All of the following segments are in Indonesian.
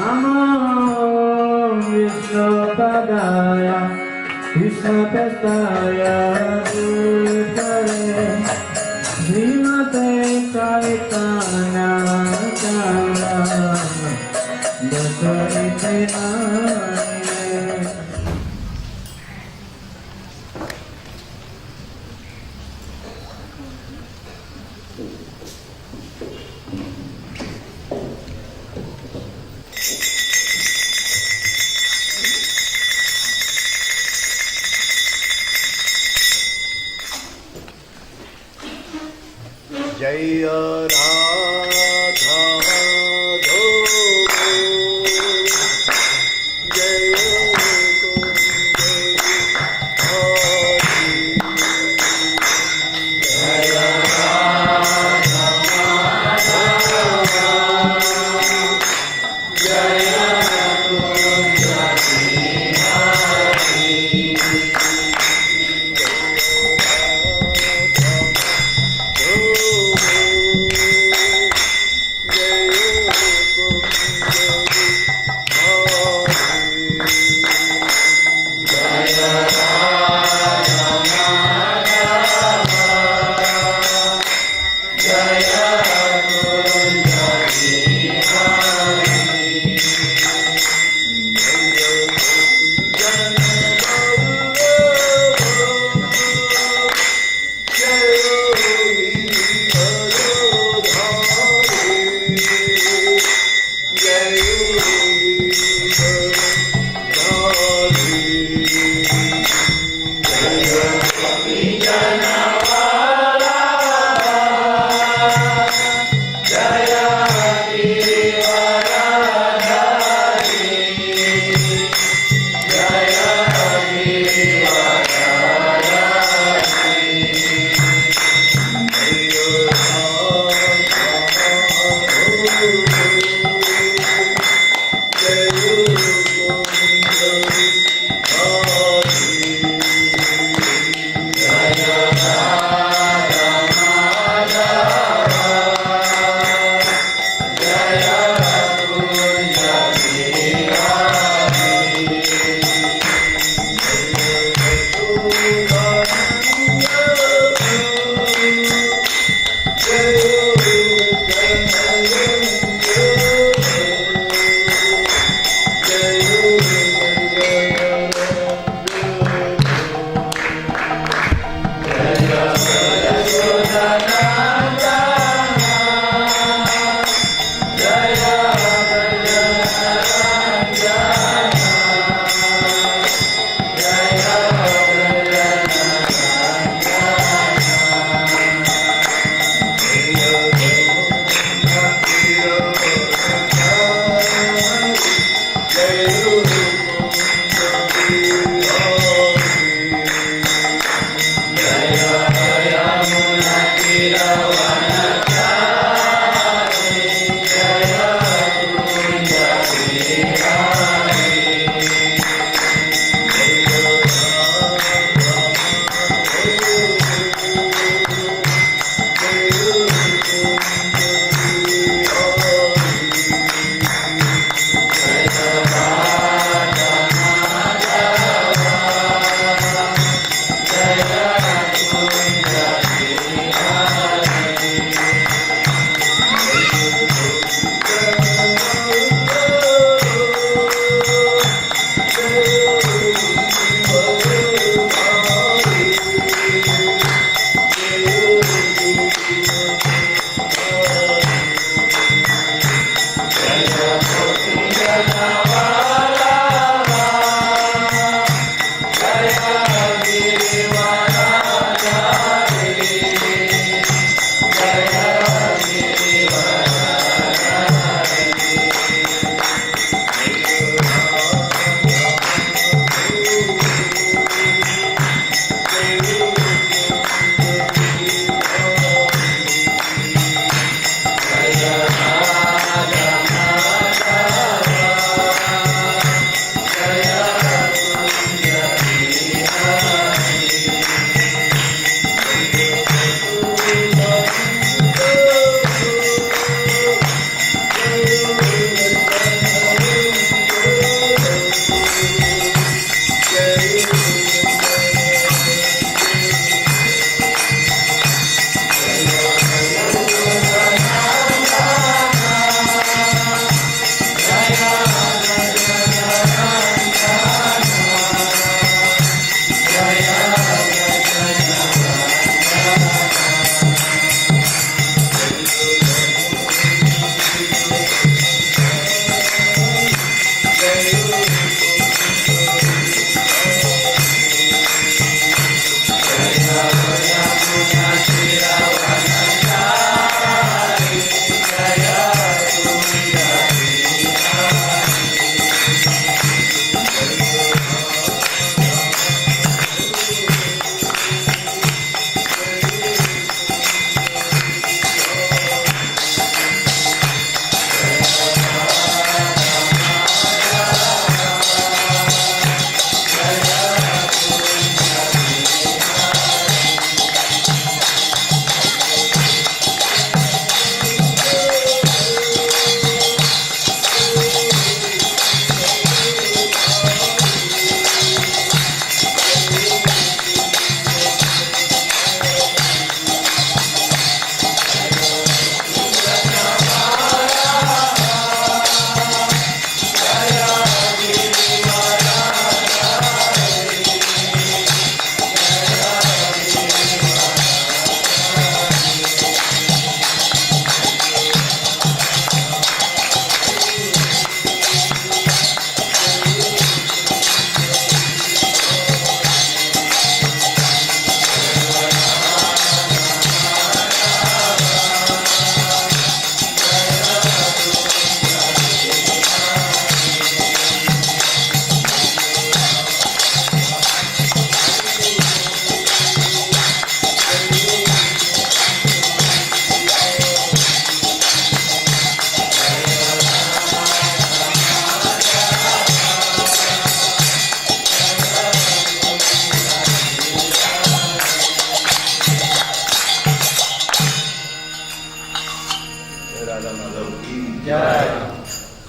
नमो विष्णुपदाय कृष्णपस्ताय भूतले श्रीमते चैतन्यचन्द्र जय राधा धो जय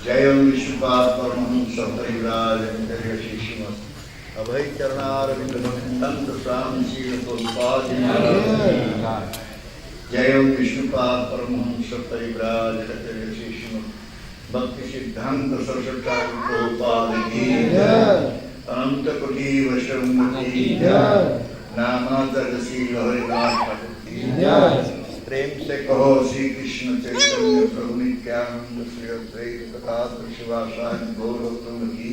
जयं विश्वपाद परमहंस परिव्राज शिष्यमत अभय चरणारविंद भक्तंत स्वामी शीलतोत्पाद जयं विष्णुपाद परमहंस परिव्राज शिष्यमत भक्ति सिद्धांत सरस्वती प्रभुपाद की अनंत कोटि वैष्णव की नामादर्शी लहरीनाथ ठाकुर की प्रेम से कहो श्री कृष्ण चैतन्य प्रभु नित्यानंद श्री अद्वैत गदाधर शिवासादि गौर भक्तों की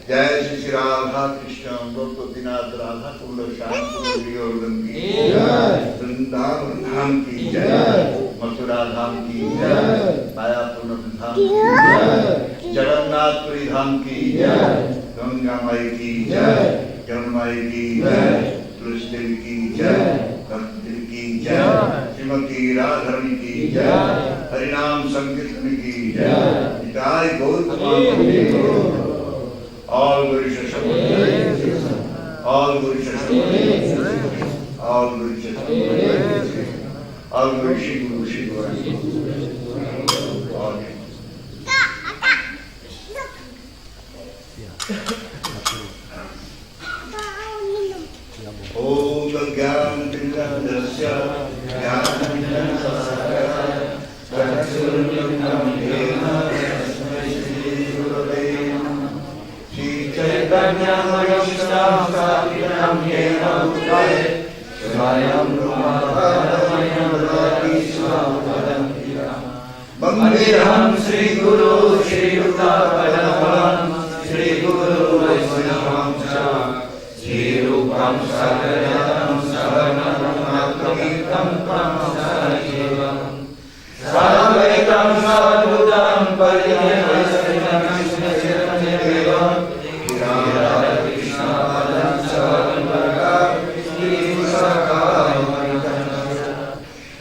जय श्री राधा कृष्ण गोपीनाथ राधा कुंड श्याम कुंड की वृंदावन धाम की जय मथुरा धाम की जय मायापुर धाम की जय जगन्नाथपुरी धाम की जय गंगा माई की जय जमुनाई की जय तुलसी देवी की जय भक्ति की जय श्रीमती राधारणी की जय हरिनाम संकीर्तन की जय निताय गौर all Guru all Guru all Guru all Guru Shri Guru all Om Gyan Tinadasya Gyan Sasaya Gyansuryam Dena Yasmai Shri Gurave Shri Chaitanya Mayam Sapitam Yena Uttaye Svayam Rumapadamaya Rati Svapadam Bandeham Shri Guru Shri Uttapadam Shri Guru Vaisnavam Cha Rupam Sagaram Saranam Akritam Pramsajivam Sarvaitam Sadhudam Pariyasritam Krishna-Chaitanya-Devam Radha Krishna Padam Saranvarga Shri Sakamaritana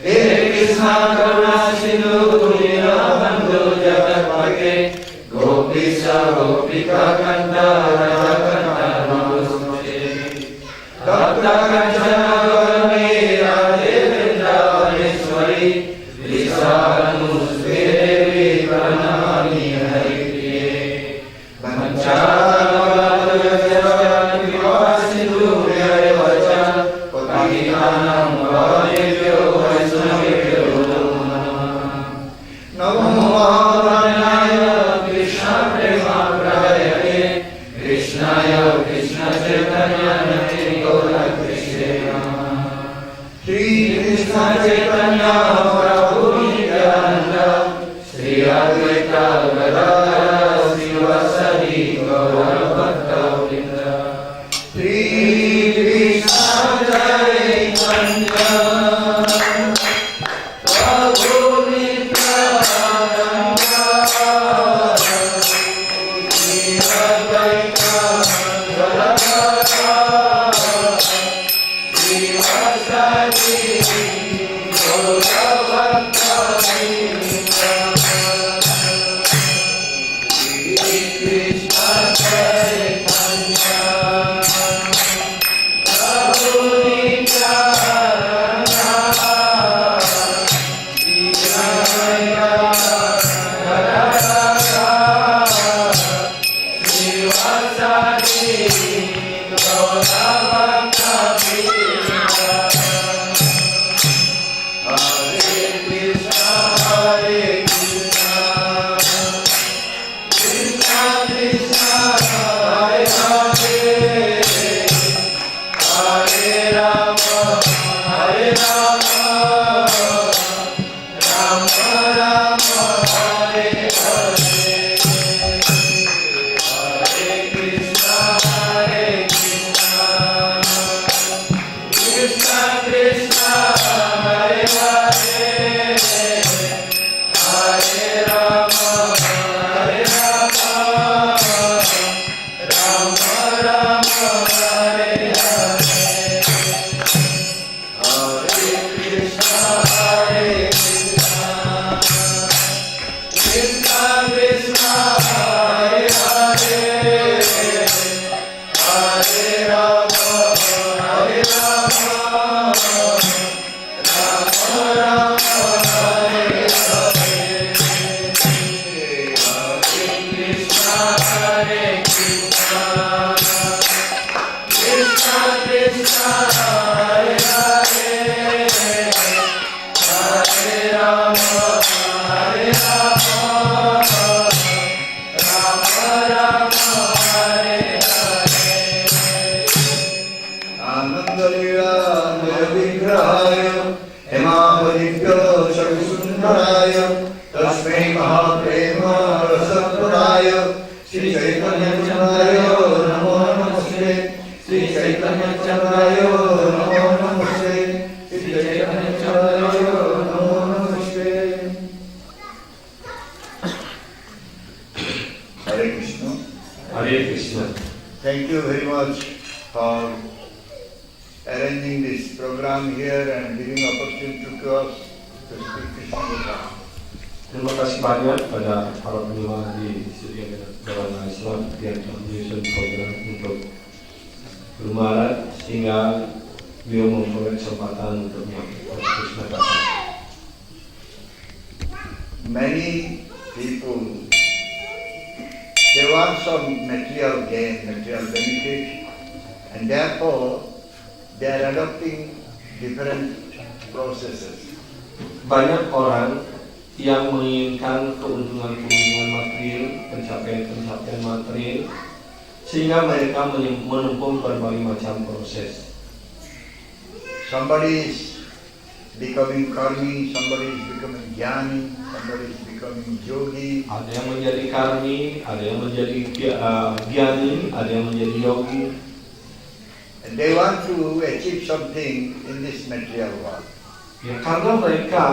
Hare Krishna Karuna Sindhu Kunira Bandhu Jagatpate Gopisa Gopika Kanta Radha Kanta Tata Kanchana Gaurami Radhe Vrindavaneshwari Visanuste Devi Pranamani Haripriye Vanchānagadayasya Kripasindu Vyayavacha Patitanam Bhavebhyo Vaisnavebhyo Namo Mahaprajnaya Krishna Prema Prayate Krishnaya Krishna Chaitanya Shri Krishna Chaitanya Prabhu Nityananda Shri Advaita Gadadhara Srivasadi Gaura Bhakta Vrinda Shri Krishna Chaitanya Prabhu Nityananda Shri Advaita Gadadhara Gauravaya Sri Chaitanya Chandaya Namo Namaste Sri Chaitanya Chandaya Namo Namaste Sri Chaitanya Chandaya Namo Namaste. Hare Krishna. Hare Krishna. Thank you very much for arranging this program here and giving opportunity to us to speak Krishna Katha. Terima kasih banyak pada para penyuluh di Studio Dalam Islam yang menyusun program untuk bermarat sehingga beliau memperoleh kesempatan untuk menyampaikan Krishna Katha. Many people, they want some material gain, material benefit, and therefore they are adopting different processes. Banyak orang yang menginginkan keuntungan-keuntungan material, pencapaian-pencapaian material, sehingga mereka menempuh berbagai macam proses. Somebody is becoming karmi, somebody is becoming jnani, somebody is becoming yogi. Ada yang menjadi karmi, ada yang menjadi gyani, ada yang menjadi yogi. And they want to achieve something in this material world. Ya, karena mereka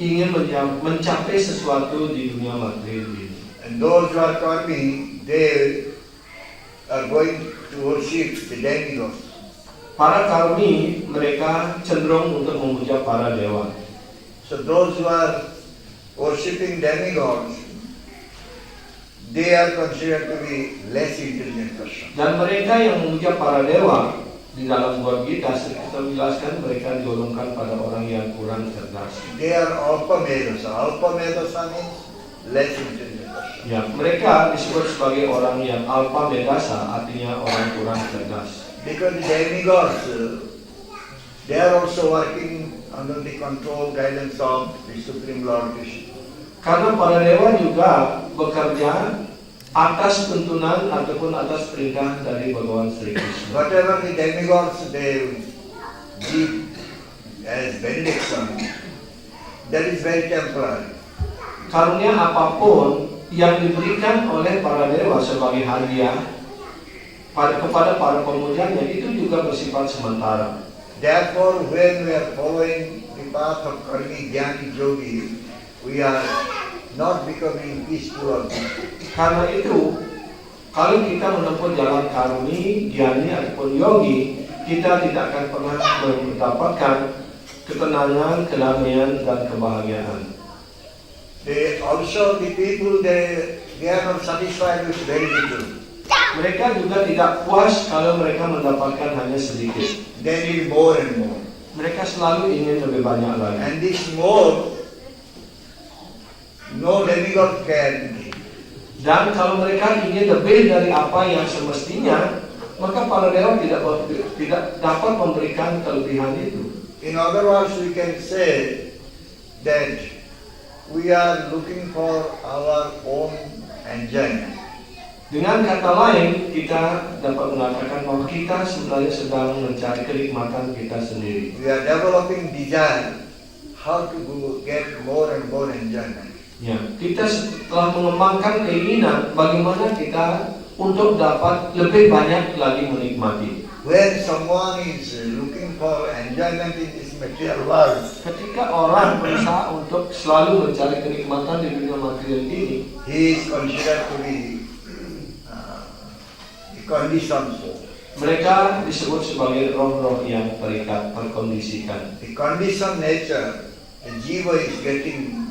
ingin mencapai sesuatu di dunia material ini. And those who are karmi, they are going to worship the demigods. Para karmi, mereka cenderung untuk memuja para dewa. So those who are worshipping demigods, they are considered to be less intelligent person. Dan mereka yang memuja para dewa, di dalam Bhagavad Gita kita menjelaskan mereka digolongkan pada orang yang kurang cerdas. They are alpa medasa. Alpa medasa means less intelligent person. Ya, mereka disebut sebagai orang yang alpa medasa, artinya orang kurang cerdas. Because the demigods, they are also working under the control, guidance of the Supreme Lord Krishna. Karena para dewa juga bekerja atas tuntunan ataupun atas perintah dari Bhagawan Sri Krishna. Whatever the demigods they give as benediction, that is very temporary. Karunia apapun yang diberikan oleh para dewa sebagai hadiah kepada para pemujanya itu juga bersifat sementara. Therefore, when we are following the path of karmi, jnani, yogi, we are not becoming peaceful. Karena itu, kalau kita menempuh jalan karmi, gyani ataupun yogi, kita tidak akan pernah mendapatkan ketenangan, kedamaian dan kebahagiaan. Also the people they are not satisfied with very little. Mereka juga tidak puas kalau mereka mendapatkan hanya sedikit. They need more and more. Mereka selalu ingin lebih banyak lagi. And this more, no demigod can give. Dan kalau mereka ingin lebih dari apa yang semestinya, maka para dewa tidak dapat memberikan kelebihan itu. In other words, we can say that we are looking for our own enjoyment. Dengan kata lain, kita dapat mengatakan bahwa kita sebenarnya sedang mencari kenikmatan kita sendiri. We are developing desire how to get more and more enjoyment. Ya, kita telah mengembangkan keinginan bagaimana kita untuk dapat lebih banyak lagi menikmati. When someone is looking for enjoyment in this material world, Ketika orang berusaha untuk selalu mencari kenikmatan di dunia material ini, he is considered to be conditioned soul. mereka disebut sebagai roh-roh yang terikat, terkondisikan. The conditioned nature, the jiva is getting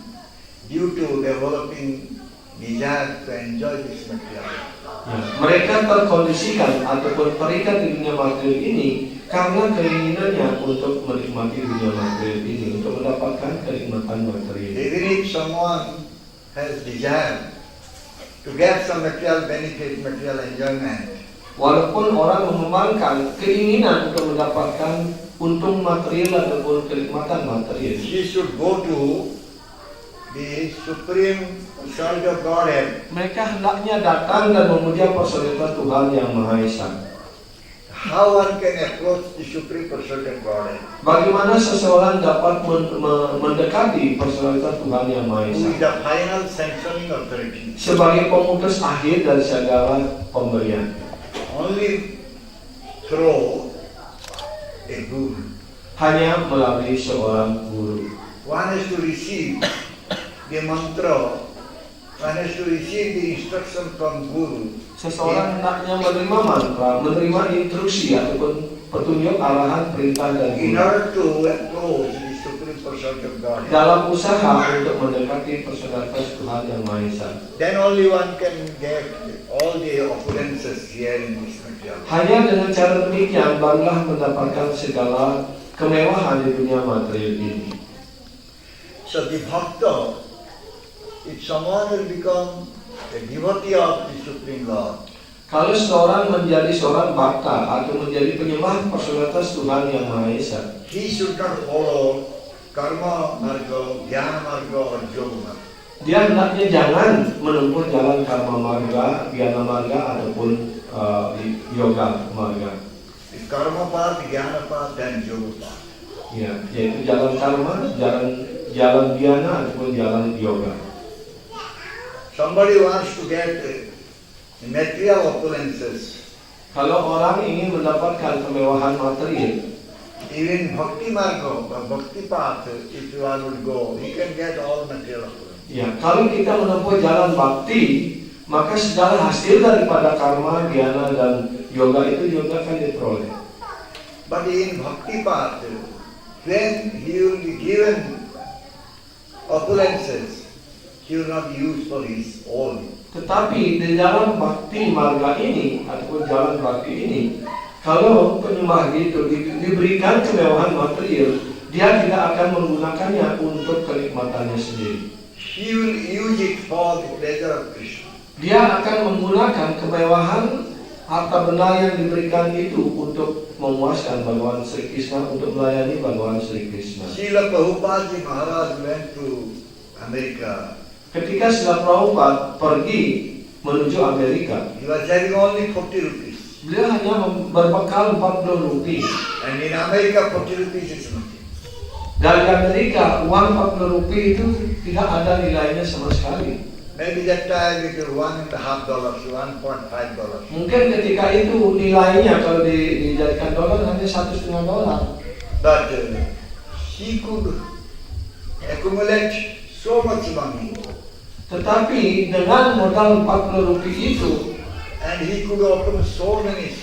due to developing desire to enjoy this material. Ya, mereka terkondisikan ataupun terikat di dunia material ini karena keinginannya untuk menikmati dunia material ini, untuk mendapatkan kenikmatan material. Even if someone has desire to get some material benefit, material enjoyment, Walaupun orang mengembangkan keinginan untuk mendapatkan untung material ataupun kenikmatan material, he should go to the supreme personality of Godhead. mereka hendaknya datang dan memuja personitas Tuhan yang Maha Esa. how one can approach the Supreme Personality of Godhead, Bagaimana seseorang dapat mendekati personalitas Tuhan Yang Maha who Esa is the final sanctioning authority, sebagai pemutus akhir dari segala pemberian? only through a guru. Hanya melalui seorang guru. One has to receive the mantra, one has to receive the instruction from guru. Seseorang hendaknya menerima mantra, menerima instruksi ataupun petunjuk arahan perintah dari In guru order to approach the Supreme Personality of Godhead, dalam usaha untuk mendekati personalitas Tuhan Yang Maha Esa. then only one can get all the opulences here in this material. Hanya dengan cara demikian barulah mendapatkan segala kemewahan di dunia material ini. So the bhakta, if someone will become a devotee of the Supreme Lord, Kalau seorang menjadi seorang bhakta atau menjadi penyembah personalitas Tuhan Yang Maha Esa, he should not follow karma marga, jnana marga, or yoga marga. dia hendaknya jangan menempuh jalan karma marga, jnana marga ataupun yoga marga. It's karma path, jnana path, and yoga path. Ya, yaitu jalan karma, jalan dhyana ataupun jalan yoga. Somebody wants to get material opulences, Kalau orang ingin mendapatkan kemewahan material, even bhakti marga or bhakti path, if one would go, he can get all material opulence. ya, kalau kita menempuh jalan bakti, maka segala hasil daripada karma, dhyana dan yoga itu juga akan diperoleh. But in bhakti path, when he will be given opulences, he will not use for his own. Tetapi di dalam bakti marga ini ataupun jalan bakti ini, kalau penyembah itu diberikan kemewahan material, dia tidak akan menggunakannya untuk kenikmatannya sendiri. He will use it for the pleasure of Krishna. Dia akan menggunakan kemewahan harta benda yang diberikan itu untuk memuaskan Bhagawan Sri Krishna, untuk melayani Bhagawan Sri Krishna. Srila Prabhupada Ji Maharaj went to America. Ketika Srila Prabhupada pergi menuju Amerika, He was having only 40 rupees. beliau hanya berbekal 40 rupiah. And in America, 40 rupees is nothing. Dari Amerika, uang 40 rupiah itu tidak ada nilainya sama sekali. Maybe that time it was $1.50, $1.5. Mungkin ketika itu nilainya kalau dijadikan dolar hanya $1,5. But he could accumulate so much money, Tetapi dengan modal 40 rupiah itu, and he could open so many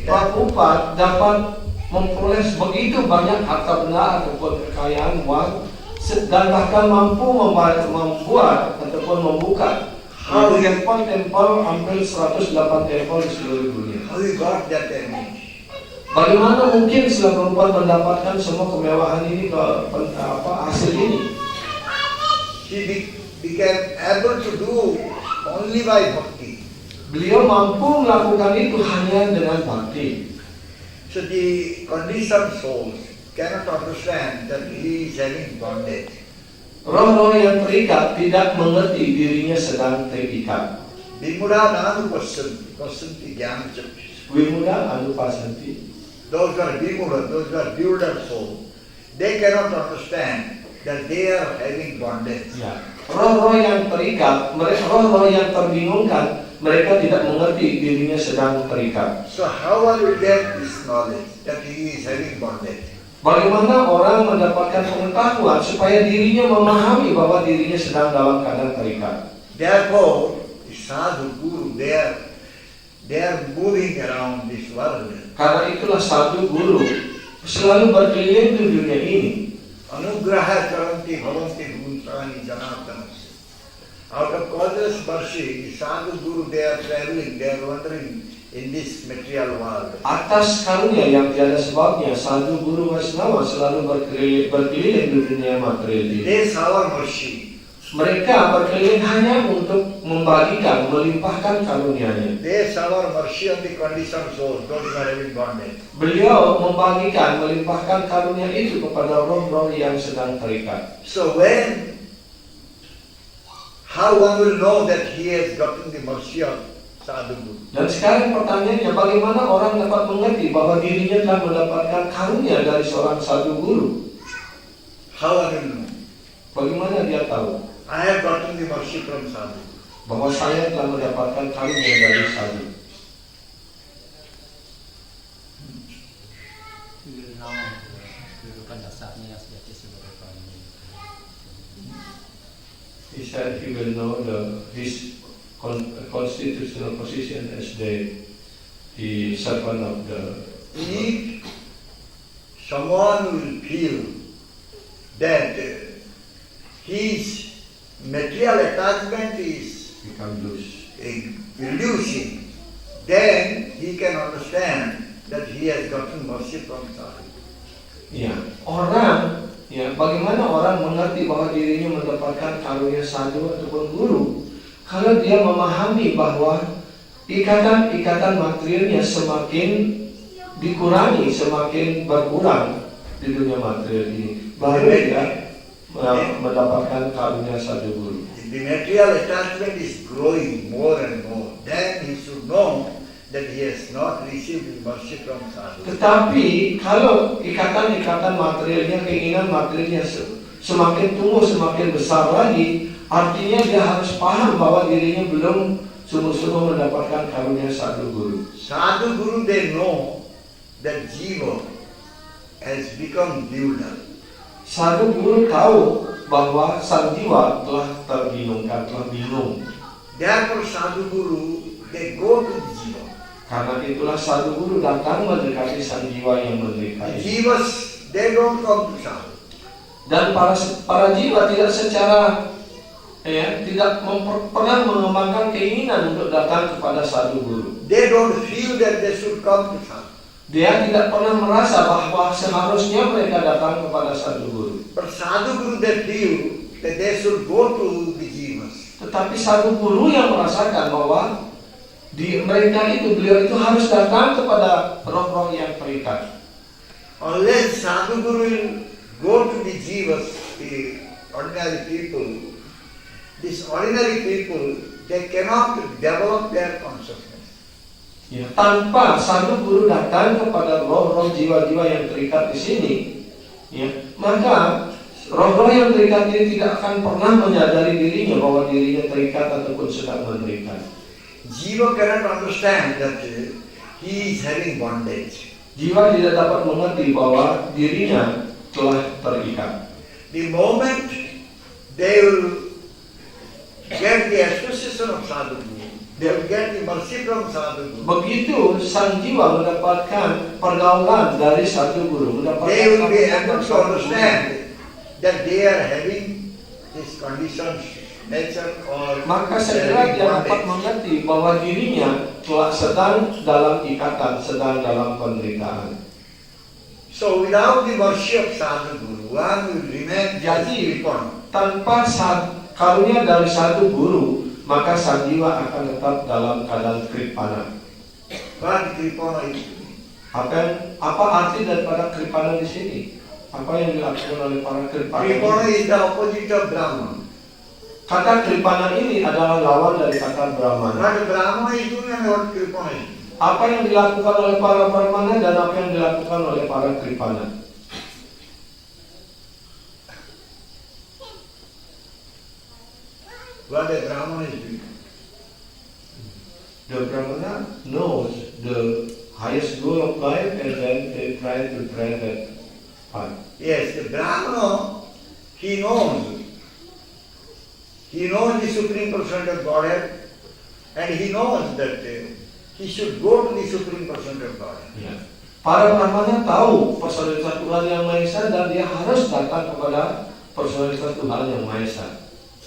Prabhupada dapat memperoleh begitu banyak harta benda ataupun kekayaan uang, dan bahkan mampu membuat ataupun membuka tempel hampir 108 tempel di seluruh dunia. How he got that energy? Bagaimana mungkin Srila Prabhupada mendapatkan semua kemewahan ini, hasil ini? He became able to do only by bhakti. Beliau mampu melakukan itu hanya dengan bakti. So the conditioned souls cannot understand that he is having bondage. Roh-roh yang terikat tidak mengerti dirinya sedang terikat. Vimuda nanu pasyanti jnana chakshus. Vimuda anupasanti. Those who are vimuda, those who are bewildered souls, they cannot understand that they are having bondage. Ya. Roh-roh yang terikat, roh-roh yang terbingungkan, mereka tidak mengerti dirinya sedang terikat. So how one will get this knowledge that he is having bondage? Bagaimana orang mendapatkan pengetahuan supaya dirinya memahami bahwa dirinya sedang dalam keadaan terikat? Therefore, the sadhu guru, they are moving around this world. Karena itulah sadhu guru selalu berkeliling di dunia ini. Anugraha charanti bhavanti bhuntani janatanas. Out of causeless mercy, the sadhu guru, they are traveling, they are wandering in this material world. Atas karunia yang tiada sebabnya, sadhu guru Vaishnava selalu berkeliling di dunia material ini. They serve our mercy. Mereka berkeliling hanya untuk membagikan, melimpahkan karunia-Nya. They serve our mercy on the conditioned souls, those who are having bondage. Beliau membagikan, melimpahkan karunia itu kepada roh-roh yang sedang terikat. So how one will know that he has gotten the mercy of sadhu guru. Dan sekarang pertanyaannya, bagaimana orang dapat mengerti bahwa dirinya telah mendapatkan karunia dari seorang sadhu guru? How are you know? Bagaimana dia tahu I have gotten the worship from sadhu. bahwa saya telah mendapatkan karunia dari sadhu? Kedudukan dasarnya yang sejati sebagai karunia. He said he will know his constitutional position as the servant of the If someone will feel that his material attachment is become loose. reducing, then he can understand that he has gotten worship from sadhu. Ya, orang, ya, bagaimana orang mengerti bahwa dirinya mendapatkan karunia sadhu ataupun guru? Kalau dia memahami bahwa ikatan-ikatan materialnya semakin dikurangi, semakin berkurang di dunia material ini, baru dia mendapatkan karunia sadhu guru. If the material attachment is growing more and more, then he should know that he has not received the worship from sadhu. Tetapi kalau ikatan-ikatan materialnya, keinginan materialnya semakin tumbuh, semakin besar lagi, artinya dia harus paham bahwa dirinya belum sungguh-sungguh mendapatkan karunia sadhu guru. Sadhu guru, they know that jiva has become dual. Sadhu guru tahu bahwa sang jiwa telah terbingungkan, telah bingung. Therefore sadhu guru, they go to the jiva. Karena itulah sadhu guru datang mendekati sang jiwa yang menderita The ini. jivas, they don't come to sadhu. Dan para jiwa tidak secara tidak pernah mengembangkan keinginan untuk datang kepada sadhu guru. They don't feel that they should come to sadhu. Dia tidak pernah merasa bahwa seharusnya mereka datang kepada sadhu guru. But sadhu guru, they feel that they should go to the jivas. Tetapi sadhu guru yang merasakan bahwa beliau itu harus datang kepada roh-roh yang terikat. Unless sadhu guru will go to the jivas, the ordinary people, these ordinary people, they cannot develop their consciousness. Ya, tanpa sadhu guru datang kepada roh-roh jiwa-jiwa yang terikat di sini, ya, maka roh-roh yang terikat ini tidak akan pernah menyadari dirinya bahwa dirinya terikat ataupun sedang menderita. Jiva cannot understand that he is having bondage. Jiwa tidak dapat mengerti bahwa dirinya telah terikat. The moment they will get the association of sadhu guru, they will get the mercy from sadhu guru. Begitu sang jiwa mendapatkan pergaulan dari sadhu guru, They will be able to sadhu guru, understand that they are having this conditions, nature, or maka they segera are dia having dapat bondage. mengerti bahwa dirinya telah sedang dalam ikatan, sedang dalam penderitaan. So without the worship of sadhu guru, one will remain as Jadi Kripana. tanpa karunia dari sadhu guru, maka sang jiwa akan tetap dalam keadaan kripana. What Kripana is? Apa arti daripada kripana di sini? Apa yang dilakukan oleh para kripana? Kripana is the opposite of Brahman. Kata kripana ini adalah lawan dari kata brahmana. What Brahma is doing and what Kripana is doing. Apa yang dilakukan oleh para brahmana dan apa yang dilakukan oleh para kripana? What a Brahman is doing. The brahmana knows the highest goal of life and then they try to tread that path. Yes, the Brahmana, he knows the Supreme Person of Godhead, and he knows that he should go to the Supreme Person of Godhead. Ya. Para brahmana tahu personalitas Tuhan yang Maha Esa dan dia harus datang kepada personalitas Tuhan yang Maha Esa.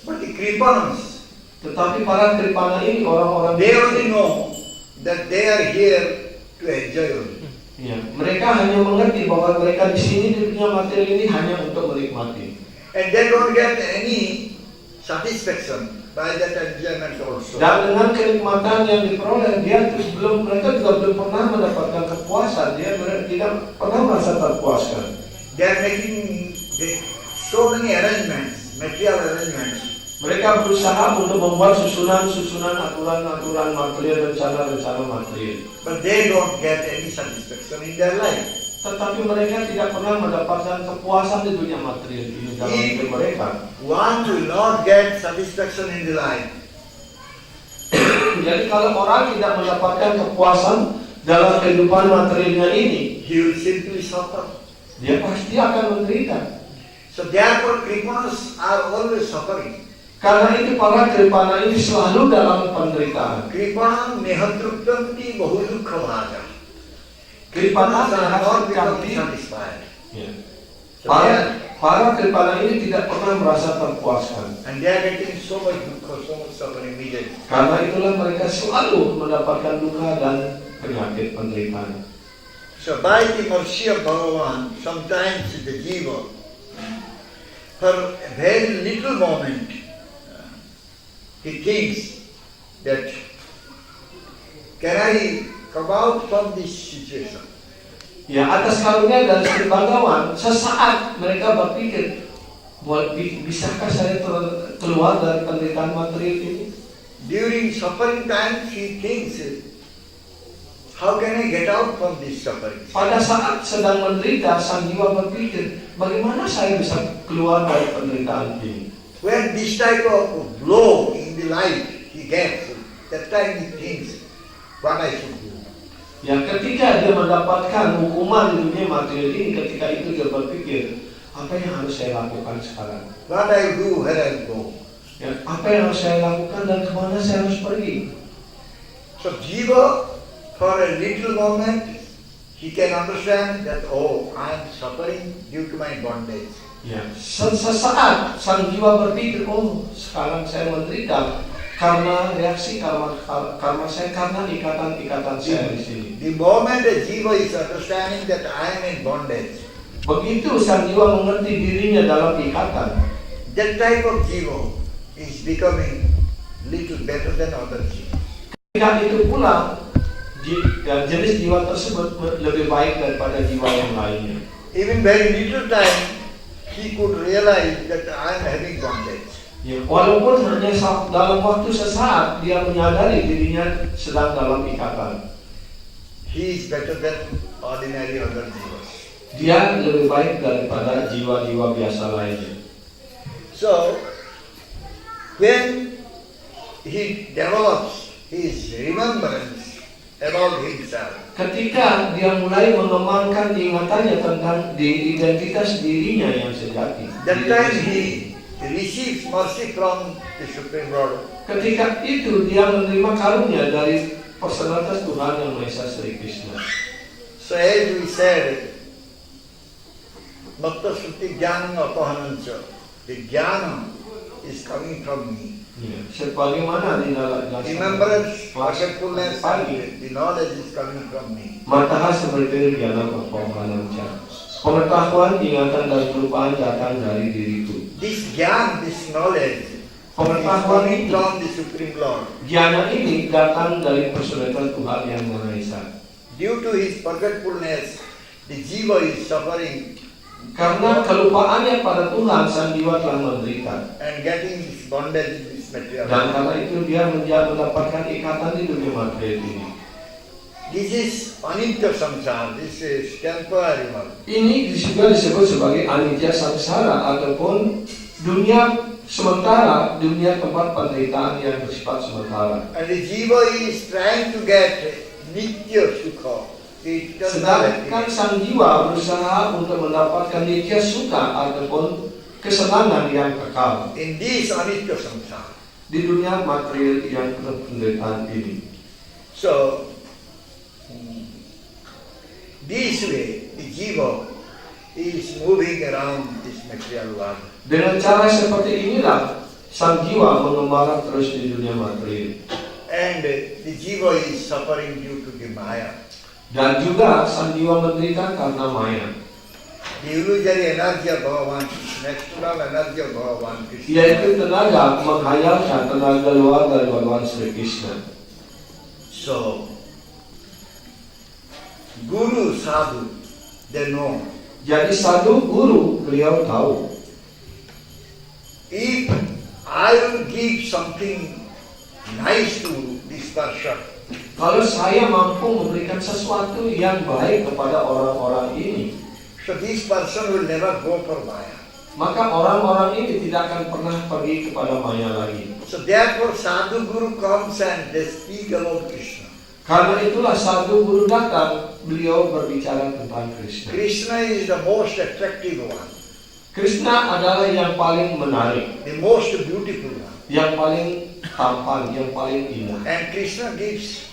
But the Kripanas, Tetapi para kripana ini orang-orang they only know that they are here to enjoy only. Ya, mereka hanya mengerti bahwa mereka di sini di dunia materi ini hanya untuk menikmati. And they don't get any satisfaction by that enjoyment also. Dan dengan kenikmatan yang diperoleh, mereka juga belum pernah mendapatkan kepuasan. Dia tidak pernah merasa terpuaskan. They are making so many arrangements, material arrangements, Mereka berusaha untuk membuat susunan-susunan aturan-aturan material, rencana-rencana material. But they don't get any satisfaction in their life. Tetapi mereka tidak pernah mendapatkan kepuasan di dunia material ini dalam hidup mereka. One will not get satisfaction in the life. Jadi kalau orang tidak mendapatkan kepuasan dalam kehidupan materialnya ini, He will simply suffer. dia pasti akan menderita. So therefore, kripanas are always suffering. Karena itu para kripana ini selalu dalam penderitaan. Kripanam nehatruptanti bahudukha bhaja. Kripana are not becoming nehatruptanti. satisfied. Ya. So they are- Para kripana ini tidak pernah merasa terpuaskan. and they are getting so much dukkha, so much suffering immediately. Karena itulah mereka selalu mendapatkan duka dan penyakit penderitaan. So by the mercy of Bhagavan, sometimes the jiva, for a very little moment, he thinks that, can I come out from this situation? Ya, atas karunia dari Sri Bhagawan, sesaat mereka berpikir, bisakah saya keluar dari penderitaan material ini? During suffering times, he thinks, how can I get out from this suffering? Pada saat sedang menderita, sang jiwa berpikir, bagaimana saya bisa keluar dari penderitaan ini? When this type of blow in the life he gets, that time he thinks, what I should do. Ya, ketika dia mendapatkan hukuman di dunia material ini, ketika itu dia berpikir, apa yang harus saya lakukan sekarang? What I do, where I go. Ya, apa yang harus saya lakukan dan kemana saya harus pergi? So jiva, for a little moment, he can understand that, oh, I am suffering due to my bondage. Ya, sesaat sang jiwa berpikir, oh sekarang saya menderita karena reaksi karma saya, karena ikatan-ikatan saya di sini. The moment a jiva is understanding that I am in bondage, Begitu sang jiwa mengerti dirinya dalam ikatan, that type of jiva is becoming little better than other jiva. ketika itu pula jenis jiwa tersebut lebih baik daripada jiwa yang lainnya. Even very little time, he could realize that I am having bondage. Ya, walaupun hanya dalam waktu sesaat dia menyadari dirinya sedang dalam ikatan. He is better than ordinary other jivas. Dia lebih baik daripada jiwa-jiwa biasa lainnya. So, when he develops his remembrance about himself, Ketika dia mulai mengembangkan ingatannya tentang identitas dirinya yang sejati, that time he receives mercy from the Supreme Lord. ketika itu dia menerima karunia dari personalitas Tuhan yang Maha Esa Sri Krishna. So as we said, Bhakta Suti Jnanam Apahananca, the Jnanam is coming from me. Ya, sebagaimana Remembrance, forgetfulness, the knowledge is coming from me. Mataha seperti Jnana Apahananca. Pengetahuan, ingatan dan kelupaan datang dari diriku. This Jnana, this knowledge, is Pengetahuan coming ini, from the Supreme Lord. jana ini datang dari personalitas Tuhan yang Maha Esa. Due to his forgetfulness, the jiva is suffering Karena kelupaannya pada Tuhan, sang jiwa telah menderita. and getting this bondage in this material. Dan karena itu dia mendapatkan ikatan di dunia material ini. This is anitya samsara, this is temporary one. Ini juga disebut sebagai anitya samsara ataupun dunia sementara, dunia tempat penderitaan yang bersifat sementara. And the jiva is trying to get nitya sukha, the eternal Sedangkan happiness. sang jiwa berusaha untuk mendapatkan nitya sukha ataupun kesenangan yang kekal In this anitya samsara. di dunia material yang penuh penderitaan ini. So, this way, the jiva is moving around this material world. Dengan cara seperti inilah sang jiwa mengembara terus di dunia material. And the jiva is suffering due to the maya. Dan juga sang jiwa menderita karena maya, The illusory energy of Bhagavan, natural energy of Bhagavan Krishna. yaitu tenaga menghayalkan, tenaga luar dari Bhagawan Sri Krishna. So, Guru, Sadhu, they know. Jadi sadhu, guru, beliau tahu. If I will give something nice to this person, Kalau saya mampu memberikan sesuatu yang baik kepada orang-orang ini, so this person will never go for Maya. maka orang-orang ini tidak akan pernah pergi kepada Maya lagi. So therefore Sadhu Guru comes and they speak about Krishna. Karena itulah sadhu guru datang, beliau berbicara tentang Krishna. Krishna is the most attractive one, Krishna adalah yang paling menarik, the most beautiful one. yang paling tampan, yang paling indah. And Krishna gives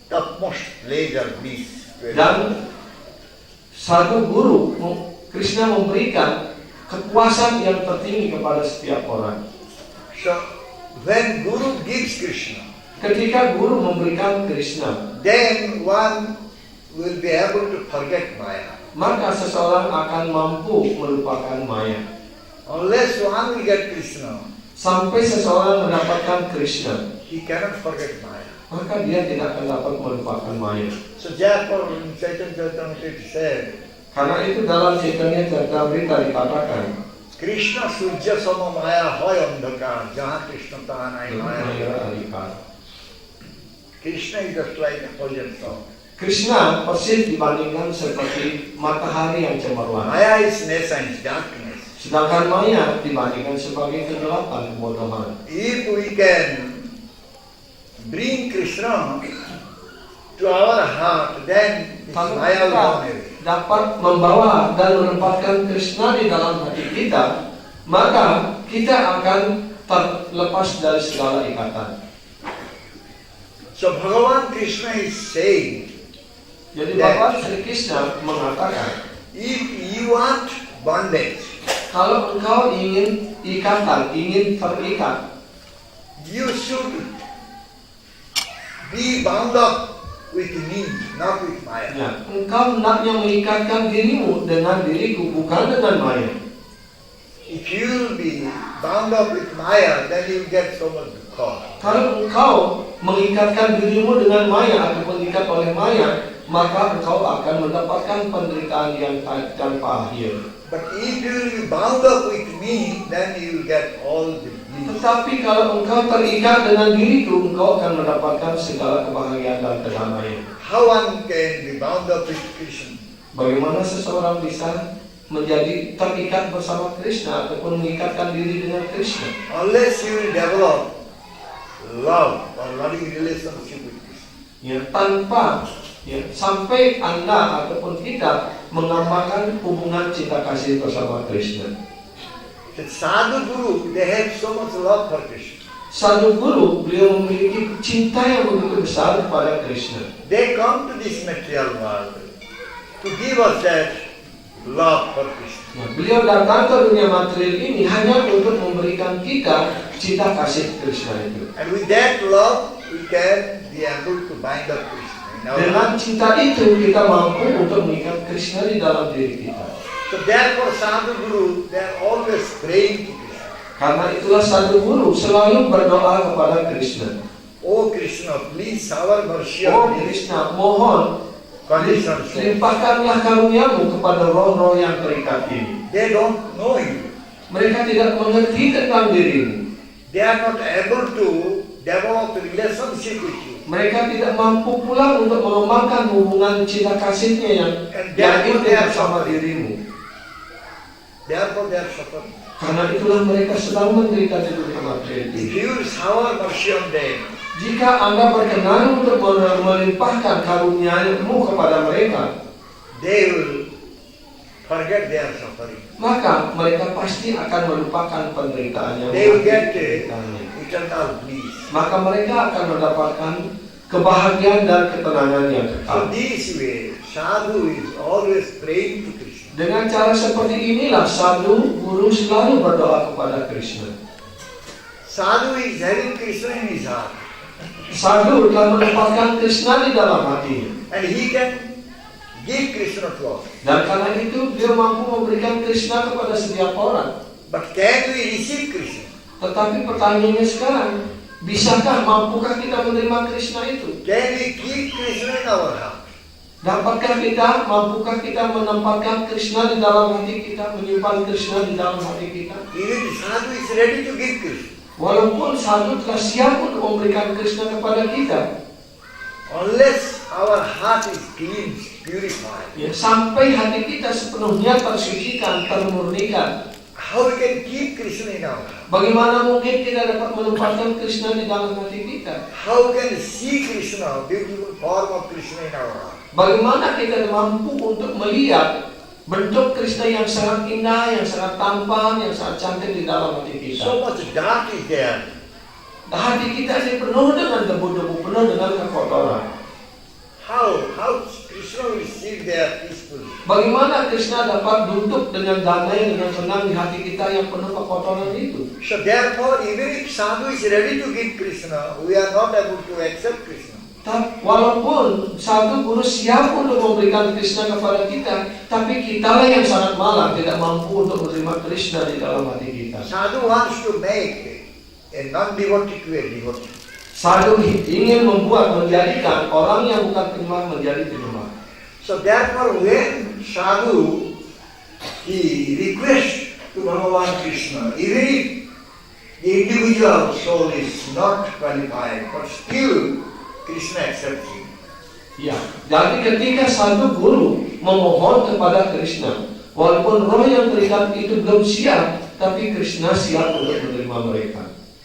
utmost pleasure, bliss to everyone. Dan sadhu guru, Krishna memberikan kepuasan yang tertinggi kepada setiap orang. So when Guru gives Krishna, Ketika guru memberikan Krishna, then one will be able to forget Maya. maka seseorang akan mampu melupakan Maya. Unless one will get Krishna, Sampai seseorang mendapatkan Krishna, he cannot forget Maya. maka dia tidak akan dapat melupakan Maya. So therefore, in Chaitanya Charitamrita it said, Karena itu dalam Chaitanya Charitamrita dikatakan, Krishna Surya Sama Maya Hoy Andhakar, Jaha Krishna Taha Nai Maya. Krishna is just like a foliant sun. Krishna persis dibandingkan seperti matahari yang cemerlang. Maya is nescience, darkness. Sedangkan Maya dibandingkan sebagai kegelapan, kebodohan. If we can bring Krishna to our heart, then this Kalau Maya will kita gone away. dapat membawa dan menempatkan Krishna di dalam hati kita, maka kita akan terlepas dari segala ikatan. So Bhagavan Krishna is saying, Jadi Bapak Sri Krishna mengatakan, if you want bondage, kalau engkau ingin ikatan, ingin terikat, you should be bound up with me, not with Maya. ya, engkau hendaknya mengikatkan dirimu dengan diriku, bukan dengan Maya. If you will be bound up with Maya, then you will get so much dukkha. Kalau engkau mengikatkan dirimu dengan Maya ataupun diikat oleh Maya, maka engkau akan mendapatkan penderitaan yang tanpa akhir. But if you will be bound up with me, then you will get all the bliss. Tetapi kalau engkau terikat dengan diriku, engkau akan mendapatkan segala kebahagiaan dan kedamaian. How one can be bound up with Krishna? Bagaimana seseorang bisa menjadi terikat bersama Krishna ataupun mengikatkan diri dengan Krishna? Unless you will develop love or loving relationship with Krishna. Ya, tanpa sampai Anda ataupun kita mengamalkan hubungan cinta kasih bersama Krishna. The Sadhu Guru, they have so much love for Krishna. Sadhu guru, beliau memiliki cinta yang begitu besar kepada Krishna. They come to this material world to give us that love for Krishna. Nah, beliau datang ke dunia material ini hanya untuk memberikan kita cinta kasih Krishna itu. And with that love, we can be able to bind up Krishna. Dengan cinta itu kita mampu untuk mengikat Krishna di dalam diri kita. So therefore, Sadhu Guru, they are always praying to Krishna. Karena itulah sadhu guru selalu berdoa kepada Krishna. Oh Krishna, please shower mercy Oh on me. Krishna, mohon Conditions. limpahkanlah karuniamu kepada roh-roh yang terikat ini. They don't know you. Mereka tidak mengerti tentang dirimu. They are not able to develop a relationship with you. Mereka tidak mampu pula untuk mengembangkan hubungan cinta kasihnya yang itu bersama dirimu. Therefore, they are suffering. Karena itulah mereka sedang menderita di dunia material If ini. you shower mercy on them, Jika Anda berkenan untuk melimpahkan karunia-Mu kepada mereka, they will forget their suffering. maka mereka pasti akan melupakan penderitaannya. They will get eternal bliss. Maka mereka akan mendapatkan kebahagiaan dan ketenangan yang So kekal. this way, Sadhu is always praying to Krishna. Dengan cara seperti inilah sadhu guru selalu berdoa kepada Krishna. Sadhu is having Krishna in his heart. Sadhu telah menempatkan Krishna di dalam hatinya. And he can give Krishna to us. Dan karena itu dia mampu memberikan Krishna kepada setiap orang. But can we receive Krishna? Tetapi pertanyaannya sekarang, bisakah, mampukah kita menerima Krishna itu? Can we keep Krishna in our heart? Mampukah kita menempatkan Krishna di dalam hati kita, menyimpan Krishna di dalam hati kita? Even sadhu is ready to give Krishna. Walaupun sadhu telah siap untuk memberikan Krishna kepada kita, Unless our heart is cleansed, purified, ya, sampai hati kita sepenuhnya tersucikan, termurnikan, how we can keep Krishna in our heart? bagaimana mungkin kita dapat menempatkan Krishna di dalam hati kita? How we can see Krishna, beautiful form of Krishna in our heart? Bagaimana kita mampu untuk melihat bentuk Krishna yang sangat indah, yang sangat tampan, yang sangat cantik di dalam hati kita? So much dark is there. Hati kita ini penuh dengan debu-debu, penuh dengan kekotoran. How Krishna will sit there peacefully? Bagaimana Krishna dapat duduk dengan damai, dengan tenang di hati kita yang penuh kekotoran itu? So therefore, even if sadhu is ready to give Krishna, we are not able to accept Krishna. Walaupun satu guru siap untuk memberikan Krishna kepada kita, tapi kitalah yang sangat malang, tidak mampu untuk menerima Krishna di dalam hati kita. Sadhu wants to make a non-devotee to a devotee. Sadhu ingin menjadikan orang yang bukan penyembah menjadi penyembah. So therefore, when sadhu he requests to Bhagavan Krishna, even if the individual soul is not qualified, but still Krishna accepts him. Ya, jadi ketika satu guru memohon kepada Krishna, walaupun roh yang terikat itu belum siap, tapi Krishna siap untuk menerima mereka.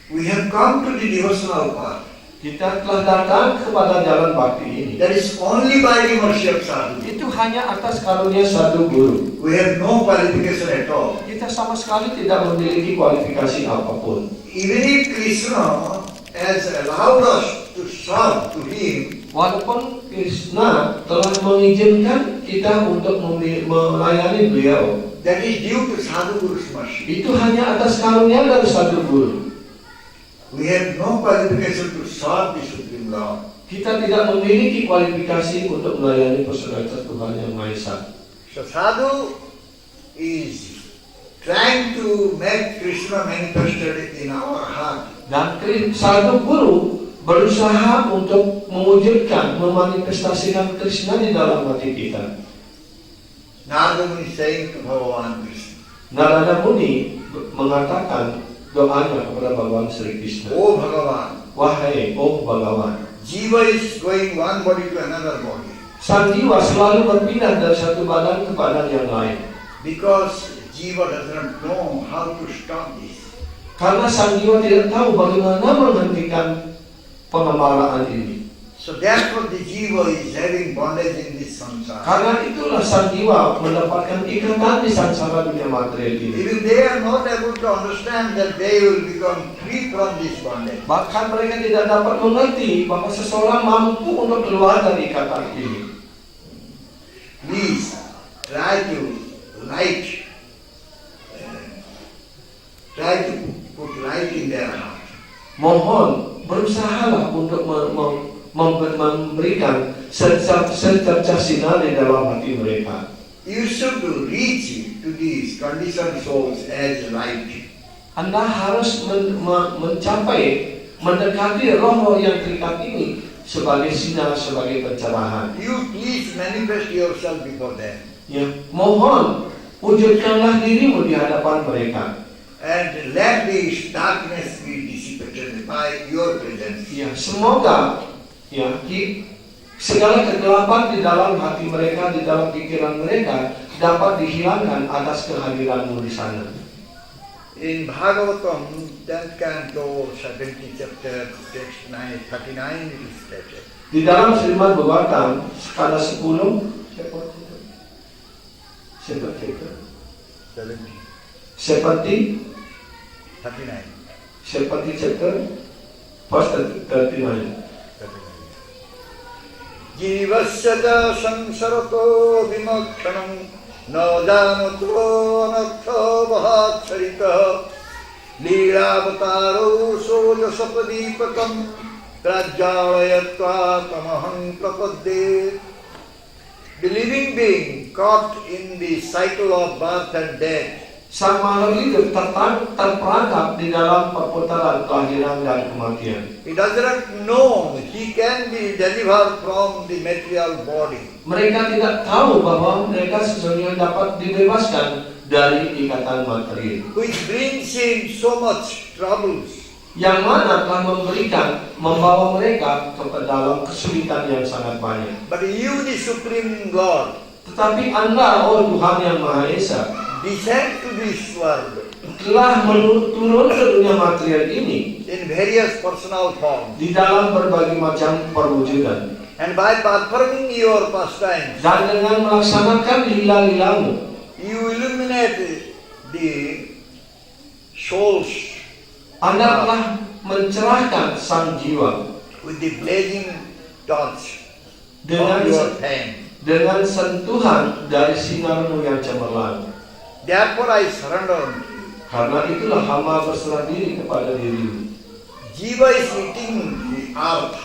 We have come to the devotional path. Kita telah datang kepada jalan bakti ini. That is only by the mercy of sadhu. Itu hanya atas karunia satu guru. We have no qualification at all. Kita sama sekali tidak memiliki kualifikasi apapun. Even if Krishna has allowed us to serve to him, walaupun Krishna telah mengizinkan kita untuk melayani beliau, that is due to sadhu guru's mercy. itu hanya atas karunia dari satu guru. We have no qualification to serve the Supreme Lord. Kita tidak memiliki kualifikasi untuk melayani personalitas Tuhan yang Maha Esa. So sadhu is trying to make Krishna manifested in our heart. Dan satu guru berusaha untuk mewujudkan, memanifestasikan Krishna di dalam hati kita. Narada Muni saying to Bhagavan Krishna, Narada Muni mengatakan doanya kepada Bhagavan Sri Krishna. O Bhagavan, Wahai Bhagavan, Jiva is going one body to another body. sang jiwa selalu berpindah dari satu badan ke badan yang lain. Because Jiva does not know how to stop this. Karena sang jiwa tidak tahu bagaimana menghentikan pengemaraan ini. So therefore the Jiva is having bondage in this samsara. Karena itulah sang jiwa mendapatkan ikatan di sangsara dunia material ini. Even they are not able to understand that they will become free from this bondage. Bahkan mereka tidak dapat mengerti bahwa seseorang mampu untuk keluar dari ikatan ini. Please try to put light in their heart. Mohon berusahalah untuk memberikan secercah sinar di dalam hati mereka. You should reach to these conditioned souls as light. Anda harus mencapai, mendekati roh-roh yang terikat ini sebagai sinar, sebagai pencerahan. You please manifest yourself before them. Ya, mohon wujudkanlah dirimu di hadapan mereka. And let this darkness be dissipated by your presence. Ya, semoga segala kegelapan di dalam hati mereka, di dalam pikiran mereka dapat dihilangkan atas kehadiranmu di sana. In Bhagavatam, 10th canto, 70 chapter, text 39, it is stated. Di dalam Srimad Bhagavatam, skala 10, seperti 39. chapter verse 39. Jivasya sansarato vimakshanam na janato anartha bhatsarita leelavataro soja sapadipakam prajjalayatva tamaham prapadde. The living being caught in the cycle of birth and death Sang makhluk itu terperangkap di dalam perputaran kelahiran dan kematian. He does not know he can be delivered from the material body. Mereka tidak tahu bahwa mereka sesungguhnya dapat dibebaskan dari ikatan materi, Which brings him so much troubles. yang mana telah membawa mereka ke dalam kesulitan yang sangat banyak. But you, the Supreme God, Tetapi Anda, oh Tuhan yang Maha Esa, descend to this world telah turun ke dunia material ini in various personal forms. di dalam berbagai macam perwujudan, And by performing your pastimes, dan dengan melaksanakan lila-lilamu, you illuminate the souls Anda telah mencerahkan sang jiwa with the blazing torch dengan of your fame. dengan sentuhan dari sinarmu yang cemerlang. Therefore I surrender unto you. Karena itulah hamba berserah diri kepada dirimu. Jiva is eating the earth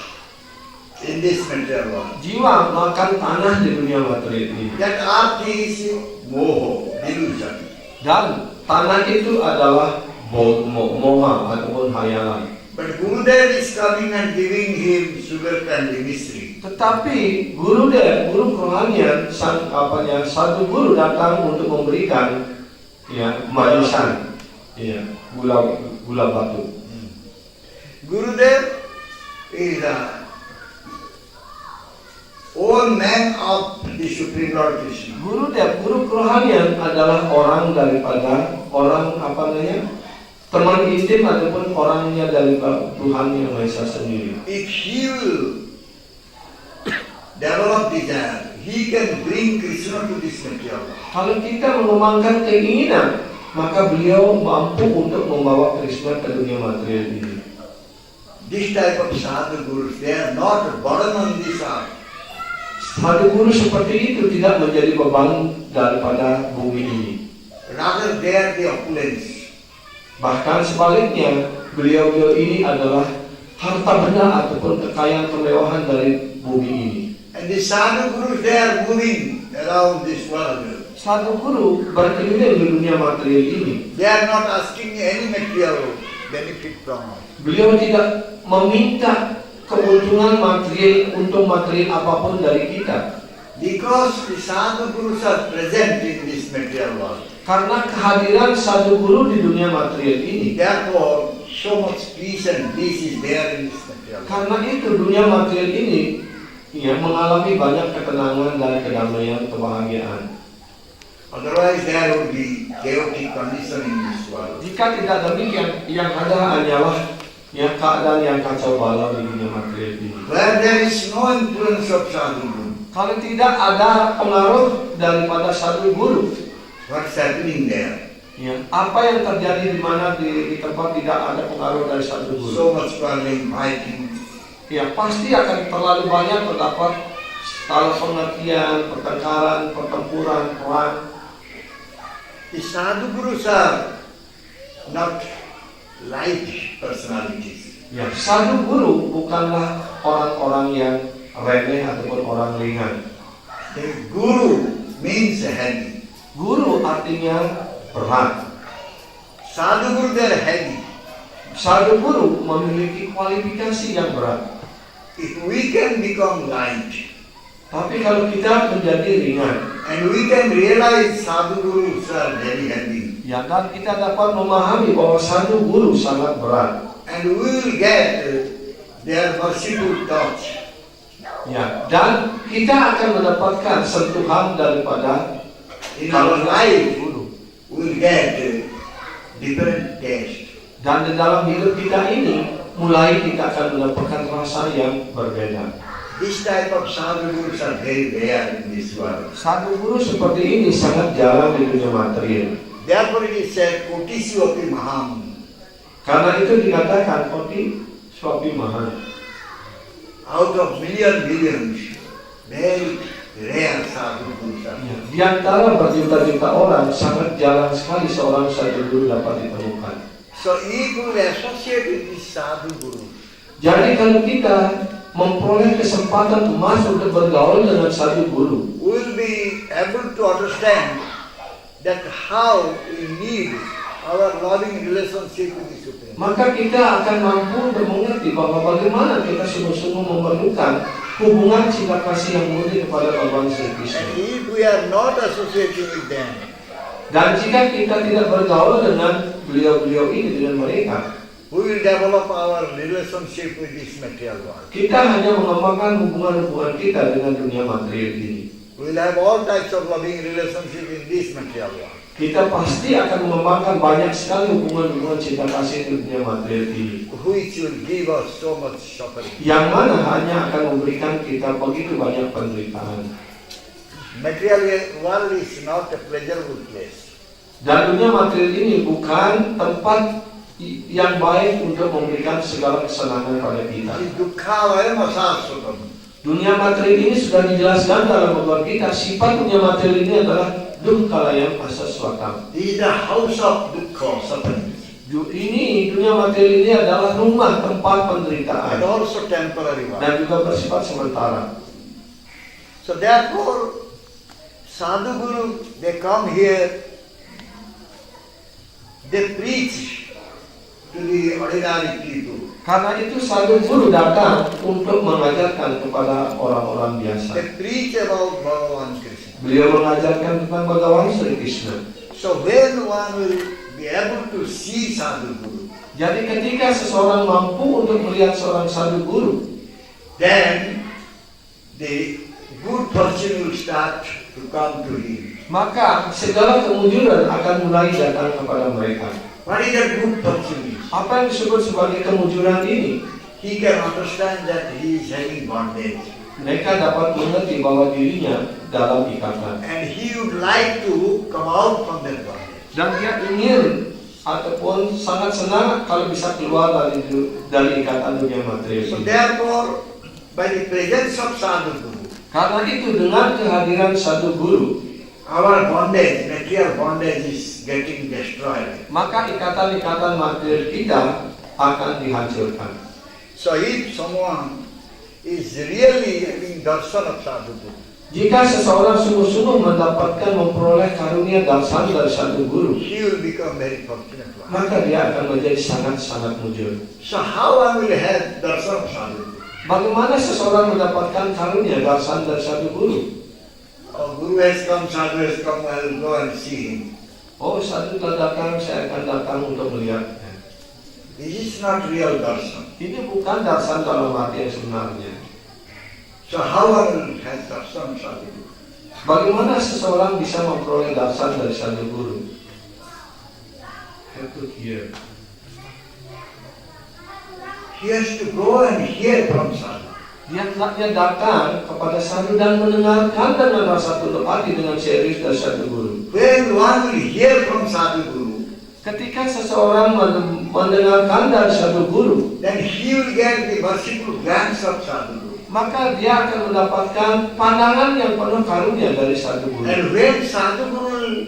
in this material world. Jiwa makan tanah di dunia material ini. That earth is moho, delusion. Dan tanah itu adalah moha ataupun hayalan. But Gurudev is coming and giving him sugar and mystery. Tetapi guru kerohanian satu guru datang untuk memberikan manisan, gula batu. Gurudev is the old man of the Supreme Lord Krishna. Guru kerohanian adalah orang daripada teman intim ataupun orangnya dari Tuhan yang Maha Esa sendiri. If he will develop desire, he can bring Krishna to this material. Kalau kita mengembangkan keinginan, maka beliau mampu untuk membawa Krishna ke dunia material ini. This type of sadhu gurus, they are not a burden on this earth. Sadhu guru seperti itu tidak menjadi beban daripada bumi ini. Rather, they are the opulence. Bahkan sebaliknya, beliau ini adalah harta benda ataupun kekayaan kemewahan dari bumi ini. And the sadhu gurus, they are moving around this world. Sadhu guru berkeliling di dunia material ini. They are not asking any material benefit from us. Beliau tidak meminta keuntungan material untuk material apapun dari kita. Because the sadhu gurus are present in this material world. Karena kehadiran sadhu guru di dunia material ini. Therefore, so much peace and bliss is there in this material world. Karena itu dunia material ini mengalami banyak ketenangan dan kedamaian, kebahagiaan. Otherwise, there would be chaotic condition in this world. Jika tidak demikian, yang ada hanyalah keadaan yang kacau balau di dunia material ini. Where there is no influence of sadhu guru, Kalau tidak ada pengaruh daripada sadhu guru, what's happening there? Apa yang terjadi di mana di tempat tidak ada pengaruh dari sadhu guru? So much quarreling, fighting. Pasti akan terlalu banyak terdapat salah pengertian, pertengkaran, pertempuran, perang. The sadhu gurus are not light personalities. Sadhu guru bukanlah orang-orang yang remeh ataupun orang ringan. The guru means heavy. Guru artinya berat. Sadhu guru, they are heavy. Sadhu guru memiliki kualifikasi yang berat. If we can become light, Tapi kalau kita menjadi ringan, and we can realize sadhu gurus are very heavy, dan kita dapat memahami bahwa sadhu guru sangat berat, and we will get their merciful touch. Dan kita akan mendapatkan sentuhan daripada In our life, guru. we will get different taste. Dan di dalam hidup kita ini, mulai kita akan mendapatkan rasa yang berbeda. This type of sadhu gurus are very rare in this world. Sadhu guru seperti ini sangat jarang di dunia material. Therefore it is said, Koti Swapi Maham. Karena itu dikatakan Koti Swapi Maham. Out of millions, very rare sadhu gurus are. Di antara berjuta-juta orang, sangat jarang sekali seorang sadhu guru dapat ditemukan. So if we associate with this sadhu guru, Jadi kalau kita memperoleh kesempatan emas untuk bergaul dengan sadhu guru, we will be able to understand that how we need our loving relationship with the Supreme. Maka kita akan mampu untuk mengerti bahwa bagaimana kita sungguh-sungguh memerlukan hubungan cinta kasih yang murni kepada Tuhan Yesus Kristus. And if we are not associating with them, Dan jika kita tidak bergaul dengan beliau-beliau ini, dengan mereka, we will develop our relationship with this material world. kita hanya mengembangkan hubungan-hubungan kita dengan dunia material ini. We will have all types of loving relationship in this material world. Kita pasti akan mengembangkan banyak sekali hubungan-hubungan cinta kasih di dunia material ini, Which will give us so much suffering. yang mana hanya akan memberikan kita begitu banyak penderitaan. Material world is not a pleasurable place. Dan dunia material ini bukan tempat yang baik untuk memberikan segala kesenangan pada kita. Dukkhavaya masasukam. Dunia material ini sudah dijelaskan dalam agama kita. Sifat dunia material ini adalah dukkhalayam asaswatam. This is the house of dukkha, suffering. Ini dunia material ini adalah rumah tempat And penderitaan also temporary one. dan juga bersifat sementara. So therefore, sadhu guru, they come here, they preach to the ordinary people. Karena itu sadhu guru datang untuk mengajarkan kepada orang-orang biasa. They preach about Bhagavan Krishna. Beliau mengajarkan tentang Bhagavan Sri Krishna. So when one will be able to see sadhu guru, Jadi ketika seseorang mampu untuk melihat seorang sadhu guru, then the good fortune will start to come to him. maka segala kemujuran akan mulai datang kepada mereka. What is that good fortune? Apa yang disebut sebagai kemujuran ini? He can understand that he is having bondage. Mereka dapat mengerti bahwa dirinya dalam ikatan. And he would like to come out from that bondage. Dan dia ingin ataupun sangat senang kalau bisa keluar dari ikatan dunia material So ini. therefore, by the presence of sadhu guru, Karena itu dengan kehadiran sadhu guru, our bondage, material bondage is getting destroyed. maka ikatan-ikatan material kita akan dihancurkan. So if someone is really having darshan of sadhu guru, Jika seseorang sungguh-sungguh mendapatkan memperoleh karunia darshan dari sadhu guru, he will become very fortunate one. maka dia akan menjadi sangat-sangat mujur. So how one will have darshan of sadhu guru? Bagaimana seseorang mendapatkan karunia darshan dari sadhu guru? Oh, guru has come, sadhu has come, I will go and see him. Oh, sadhu telah datang, saya akan datang untuk melihatnya. This is not real darshan. Ini bukan darshan dalam arti yang sebenarnya. So how one will have darshan of sadhu guru? Bagaimana seseorang bisa memperoleh darshan dari sadhu guru? Have to hear. He has to go and hear from sadhu. Dia hendaknya datang kepada sadhu dan mendengarkan dengan rasa tulus hati dengan serius dari sadhu guru. When one will hear from sadhu guru, Ketika seseorang mendengarkan dari sadhu guru, then he will get the merciful glance of sadhu guru. maka dia akan mendapatkan pandangan yang penuh karunia dari sadhu guru. And when sadhu guru will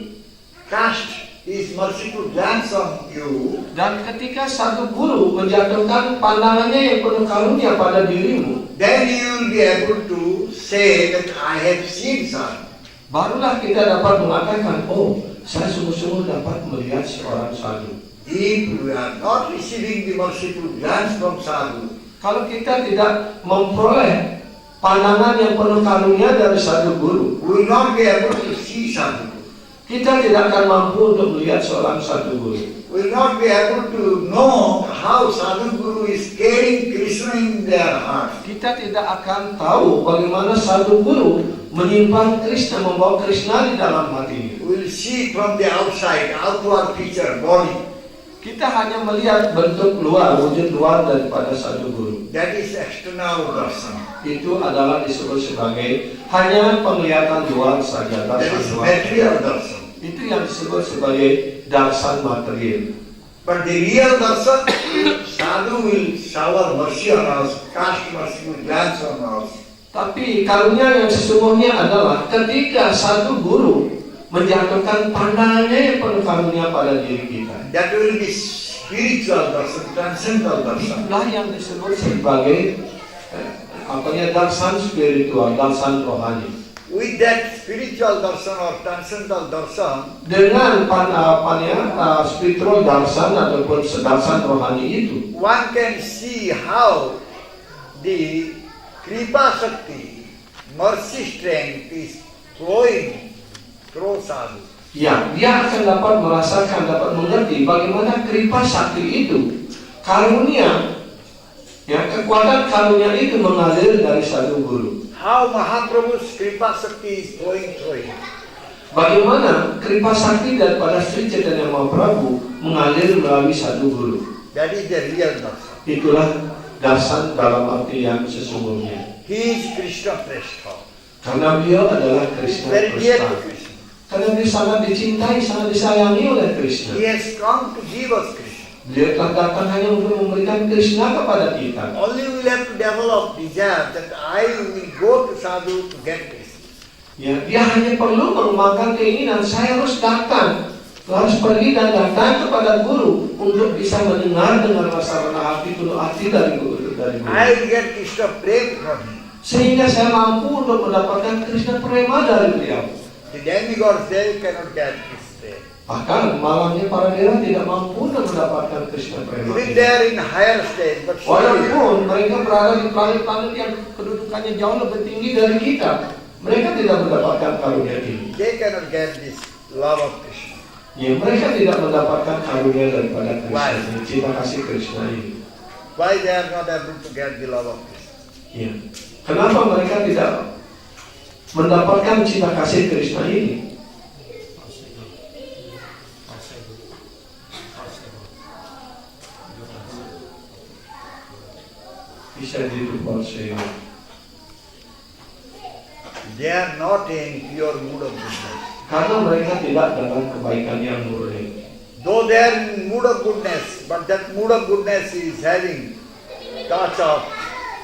cast his merciful glance on you, Dan ketika sadhu guru menjatuhkan pandangannya yang penuh karunia pada dirimu, then you will be able to say that I have seen sadhu. barulah kita dapat mengatakan, oh, saya sungguh-sungguh dapat melihat seorang sadhu. If we are not receiving the merciful glance from sadhu, Kalau kita tidak memperoleh pandangan yang penuh karunia dari sadhu guru, we will not be able to see sadhu guru. kita tidak akan mampu untuk melihat seorang sadhu guru. We will not be able to know how sadhu guru is carrying Krishna in their heart. Kita tidak akan tahu bagaimana sadhu guru menyimpan Krishna, membawa Krishna di dalam hatinya. We will see from the outside, outward feature, body. Kita hanya melihat bentuk luar, wujud luar daripada sadhu guru. That is external darshan. Itu adalah disebut sebagai hanya penglihatan luar saja, That darshan is luar. material darshan. Itu yang disebut sebagai darshan material. But the real darshan, sadhu will shower mercy on us, cast merciful glance on us. Tapi karunia yang sesungguhnya adalah ketika sadhu guru menjatuhkan pandangannya yang penuh karunia pada diri kita. That will be spiritual darshan, transcendental darshan. Itulah yang disebut sebagai darshan spiritual, darshan rohani. with that spiritual darshan or transcendental darshan, dengan spiritual darsan ataupun darsan rohani itu, one can see how the Kripa Shakti, mercy strength is flowing through sadhu. ya, dia akan dapat merasakan, dapat mengerti bagaimana kripa sakti itu, karunia, ya, kekuatan karunia itu mengalir dari sadhu guru. How Mahaprabhu's Kripa Shakti is flowing through him. Bagaimana kripa sakti daripada Sri Chaitanya Mahaprabhu mengalir melalui sadhu guru. That is the real darshan. Itulah darsan dalam arti yang sesungguhnya. He is Krishna Prestha. Karena beliau adalah Krishna Very dear Prestha. to Krishna. Karena dia sangat dicintai, sangat disayangi oleh Krishna. He has come to give us Krishna. Beliau telah datang hanya untuk memberikan Krishna kepada kita. Only we will have to develop desire that I will go to sadhu to get Krishna. Ya, dia hanya perlu mengembangkan keinginan, saya harus datang, harus pergi dan datang kepada guru untuk bisa mendengar dengan rasa rendah hati, penuh hati dari guru. I will get Krishna prema from him. Sehingga saya mampu untuk mendapatkan Krishna prema dari beliau. The demigods, they cannot get this prema. Bahkan malangnya para dewa tidak mampu untuk mendapatkan Krishna prema. Even they are in higher stage, but surely Walaupun mereka berada di planet-planet yang kedudukannya jauh lebih tinggi dari kita, mereka tidak mendapatkan karunia ini. they cannot get this love of Krishna. Ya, mereka tidak mendapatkan karunia daripada Why? Krishna, cinta kasih Krishna ini. Why they are not able to get the love of Krishna? Ya. Kenapa mereka tidak mendapatkan cinta kasih Krishna ini? Bisa dipercaya. They are not in pure mood of goodness. Karena mereka tidak dalam kebaikan yang murni. Though they are in mood of goodness, but that mood of goodness is having touch of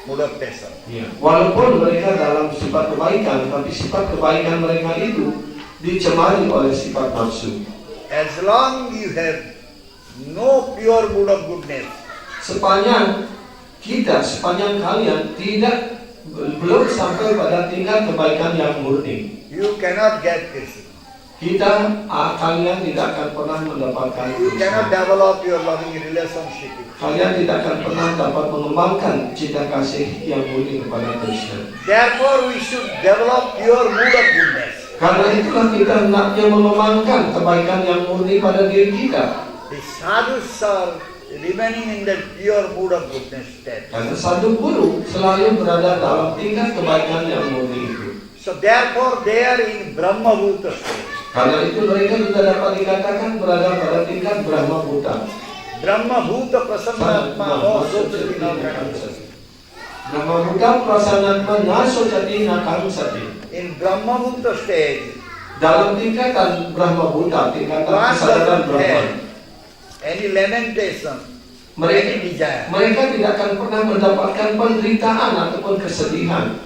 mood of passion. Ya. Walaupun mereka dalam sifat kebaikan, tapi sifat kebaikan mereka itu dicemari oleh sifat nafsu. As long you have no pure mood of goodness, Sepanjang kalian tidak belum sampai pada tingkat kebaikan yang murni, you cannot get Krishna. kalian tidak akan pernah mendapatkan You cannot Krishna. develop your loving relationship with Krishna. Kalian tidak akan pernah dapat mengembangkan cinta kasih yang murni kepada Krishna. Therefore, we should develop pure mood of goodness. Karena itulah kita hendaknya mengembangkan kebaikan yang murni pada diri kita. The sadhus are remaining in that pure mood of goodness state. Karena sadhu guru selalu berada dalam tingkat kebaikan yang murni itu. So therefore, they are in Brahma Bhuta state. Karena itu mereka juga dapat dikatakan berada pada tingkat Brahma Buta. Brahma Bhuta Prasannatma no Sotati no Kanansati. Brahma Buta Prasannatma na sojati na kangsati. In Brahma Bhuta stage, Dalam tingkatan Brahma Buta, tingkatan one kesadaran doesn't Brahman, have any lamentation, any desire. mereka tidak akan pernah mendapatkan penderitaan ataupun kesedihan.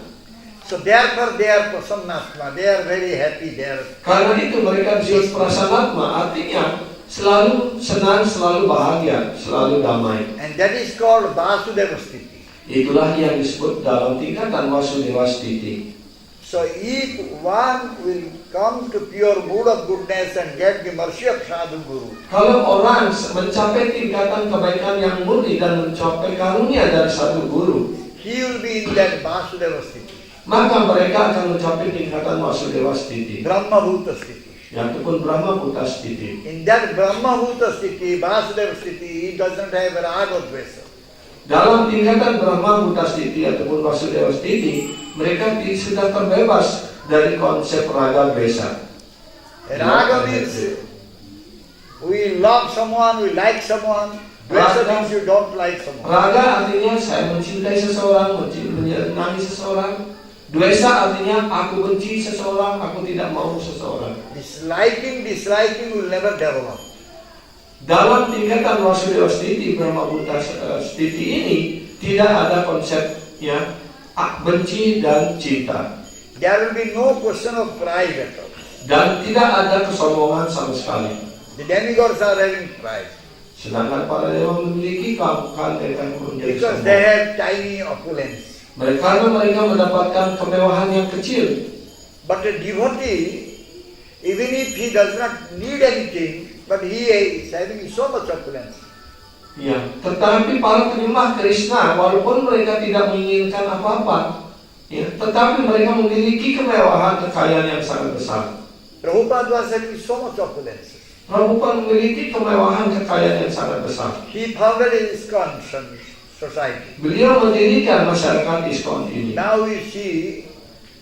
So therefore, they are Prasannatma. They are very happy. They are Karena itu mereka disebut prasanatma, artinya selalu senang, selalu bahagia, selalu damai. and that is called Vasudeva Sthiti. Itulah yang disebut dalam tingkatan Vasudeva Sthiti. So if one will come to pure mood of goodness and get the mercy of Sadhu Guru, Kalau orang mencapai tingkatan kebaikan yang murni dan mencapai karunia dari satu guru, he will be in that Vasudeva Sthiti, maka mereka akan mencapai tingkatan Vasudeva Sthiti, Brahma Bhuta Sthiti. ataupun Brahma Buta Sthiti. In that Brahma Bhuta Sthiti, Vasudeva Sthiti, he doesn't have raga dvesa. Dalam tingkatan Brahma Buta Sthiti ataupun Vasudeva Sthiti, mereka sudah terbebas dari konsep raga dvesa. Raga means we love someone, we like someone. Dvesa means you don't like someone. Raga artinya saya mencintai seseorang, menyenangi seseorang. Dvesa artinya aku benci seseorang, aku tidak mau seseorang. This disliking will never develop. Dalam tingkatan Vasudeva Sthiti, Brahma Buta Sthiti ini tidak ada konsepnya benci dan cinta. There will be no question of pride at all. Dan tidak ada kesombongan sama sekali. The demigods are having pride Sedangkan para dewa memiliki keangkuhan mereka menjadi because they sombong. have tiny opulence. Karena mereka mendapatkan kemewahan yang kecil. But a devotee, even if he does not need anything, but he is having so much opulence. Ya, tetapi para penyembah Krishna, walaupun mereka tidak menginginkan apa-apa, ya, tetapi mereka memiliki kemewahan, kekayaan yang sangat besar. Prabhupada was having so much opulence. Prabhupada memiliki kemewahan, kekayaan yang sangat besar. He founded his ISKCON society. Beliau mendirikan masyarakat ISKCON ini. Now we see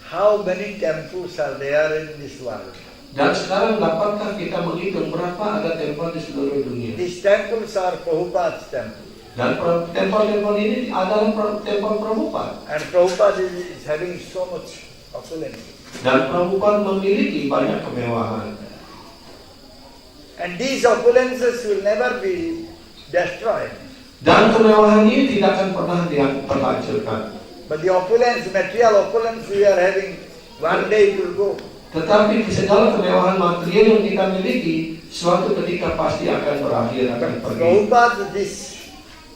how many temples are there in this world. Dan sekarang dapatkah kita menghitung berapa ada tempel di seluruh dunia? These temples are Prabhupada's temples. Dan tempel-tempel ini adalah tempel Prabhupada. And Prabhupada is having so much opulence. Dan Prabhupada memiliki banyak kemewahan. And these opulences will never be destroyed. Dan kemewahan ini tidak akan pernah terhancurkan. But the opulence, material opulence we are having, one day it will go. Tetapi segala kemewahan material yang kita miliki, suatu ketika pasti akan berakhir, akan pergi. Prabhupada, this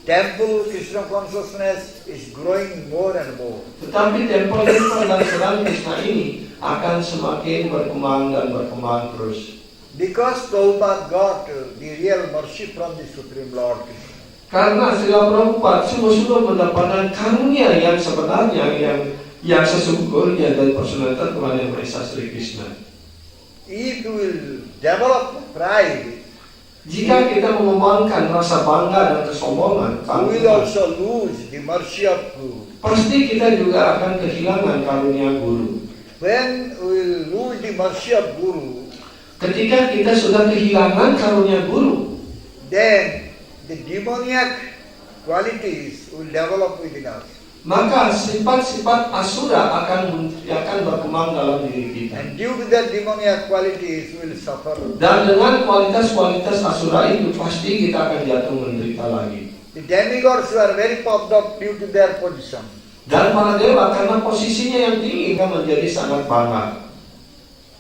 temple Krishna consciousness is growing more and more. Tetapi tempel-tempel dan serang Krishna ini akan semakin berkembang dan berkembang terus. Because Prabhupada got the real mercy from the Supreme Lord Krishna. Karena Srila Prabhupada sungguh-sungguh mendapatkan karunia yang sebenarnya, yang sesungguhnya dari personalitas Tuhan Yang Maha Esa Sri Krishna. If you will develop pride, jika kita mengembangkan rasa bangga dan kesombongan, we will also lose the mercy of Guru. pasti kita juga akan kehilangan karunia Guru. When we will lose the mercy of Guru, ketika kita sudah kehilangan karunia Guru, then the demoniac qualities will develop within us. maka sifat-sifat asura akan berkembang dalam diri kita. And due to that demoniac qualities, we will suffer. Dan dengan kualitas-kualitas asura itu pasti kita akan jatuh menderita lagi. The demigods were very puffed up due to their position. Dan para dewa karena posisinya yang tinggi kan menjadi sangat bangga.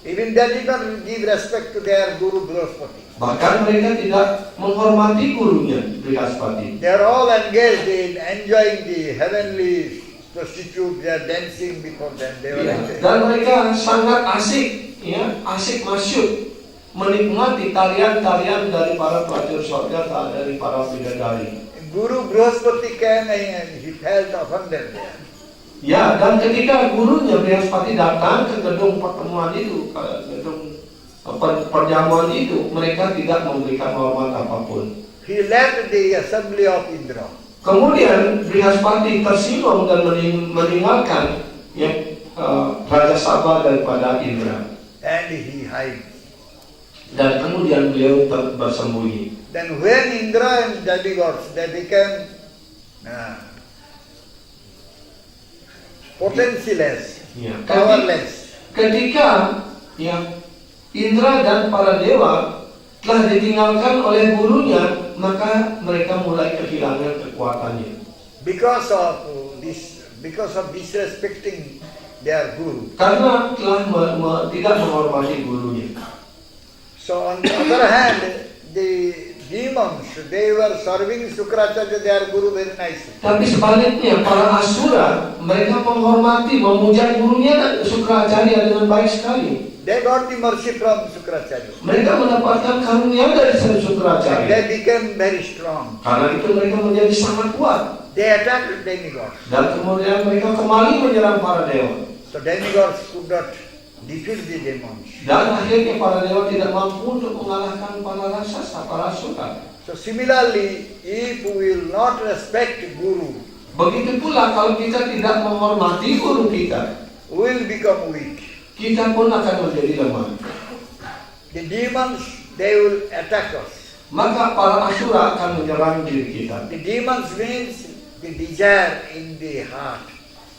Even they did not give respect to their Guru Brihaspati. Bahkan mereka tidak menghormati gurunya, Brihaspati. They are all engaged in enjoying the heavenly prostitute. They are dancing before them. They were enjoying. Dan mereka sangat asik, ya, asik masyuk, menikmati tarian-tarian dari para pelacur surga, dari para bidadari. Guru Brihaspati came and he felt offended there. Ya, dan ketika gurunya Brihaspati datang ke gedung pertemuan itu, ke gedung perjamuan itu, mereka tidak memberikan hormat apapun. He left the assembly of Indra. Kemudian Brihaspati tersinggung dan meninggalkan ya, Raja Sabha daripada Indra. And he hid. Dan kemudian beliau bersembunyi. Then when Indra and demigods, they became potenciless, Ya, powerless. ketika ya Indra dan para dewa telah ditinggalkan oleh gurunya, maka mereka mulai kehilangan kekuatannya. Because of disrespecting their guru. Karena telah tidak menghormati gurunya. So on the other hand, the demons, they were serving Sukracharya, their guru, very nicely. Tapi sebaliknya, para asura mereka menghormati, memuja gurunya Sukracharya dengan baik sekali. They got the mercy from Sukracharya. Mereka mendapatkan karunia dari And Sukracharya. they became very strong. Karena itu mereka menjadi sangat kuat. They attacked demigods. Dan kemudian mereka kembali menyerang para dewa. So demigods could not defeat the demons. Dan akhirnya para dewa tidak mampu untuk mengalahkan para raksasa, para asura. So similarly, if we will not respect Guru, Begitu pula kalau kita tidak menghormati guru kita, we will become weak. kita pun akan menjadi lemah. The demons, they will attack us. Maka para asura akan menyerang diri kita. The demons means the desire in the heart.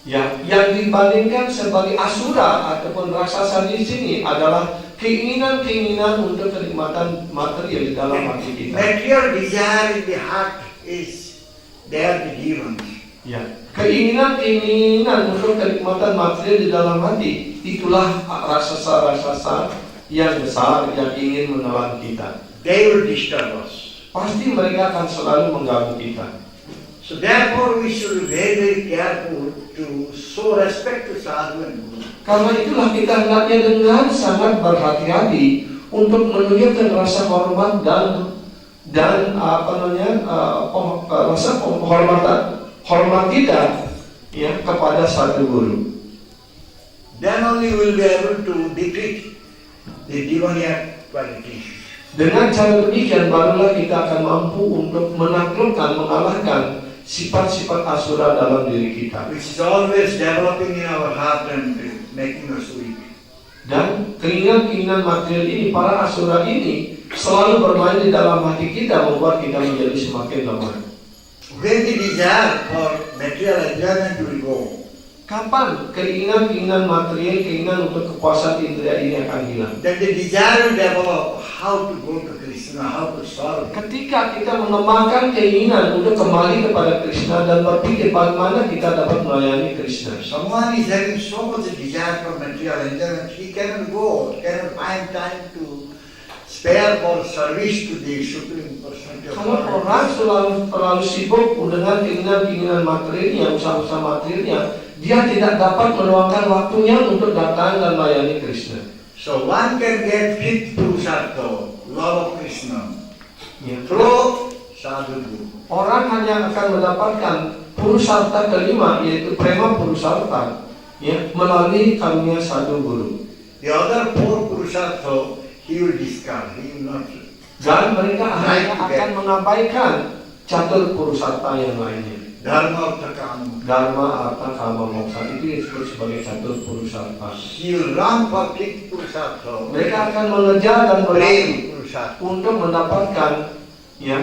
Yang dibandingkan sebagai asura ataupun raksasa di sini adalah keinginan-keinginan untuk kenikmatan material di dalam hati kita. Material desire in the heart is there the demons. Ya, keinginan-keinginan untuk kenikmatan material di dalam hati, itulah raksasa-raksasa yang besar yang ingin menelan kita. They will disturb us. Pasti mereka akan selalu mengganggu kita. So therefore we should be very, very careful to show respect to sadhu and guru. Karena itulah kita hendaknya dengan sangat berhati-hati untuk menunjukkan rasa hormat dan rasa hormat kita ya kepada satu guru. Then only we will be able to defeat the demoniac qualities. Dengan cara demikian barulah kita akan mampu untuk menaklukkan, mengalahkan sifat-sifat asura dalam diri kita. Which is always developing in our heart and making us weak. Dan keinginan-keinginan material ini, para asura ini selalu bermain di dalam hati kita, membuat kita menjadi semakin lemah. When the desire for material enjoyment will go, Kapan keinginan-keinginan material, keinginan untuk kepuasan indera ini akan hilang? then the desire will develop how to go to Krishna, how to solve it. Ketika kita mengembangkan keinginan untuk kembali kepada Krishna dan berpikir bagaimana kita dapat melayani Krishna. Someone is having so much desire for material enjoyment, he cannot go, cannot find time to spare for service to the Supreme Personality of Kalau Godhead. orang terlalu sibuk dengan keinginan-keinginan materialnya, usaha-usaha materialnya, dia tidak dapat meluangkan waktunya untuk datang dan melayani Krishna. So one can get fifth Purushartha, love of Krishna, Ya. through sadhu guru. Orang hanya akan mendapatkan purusarta kelima, yaitu prema purusarta, ya, melalui karunia sadhu guru. The other four Purushartha he will discard, he will not. Dan mereka hanya akan mengabaikan catur purusarta yang lainnya. Dharma, Artha, Kama. Dharma, artha, kama, moksa itu disebut sebagai catur purusarta. He will run for fifth Purushartha, Mereka akan mengejar dan berlari prema Purushartha. untuk mendapatkan ya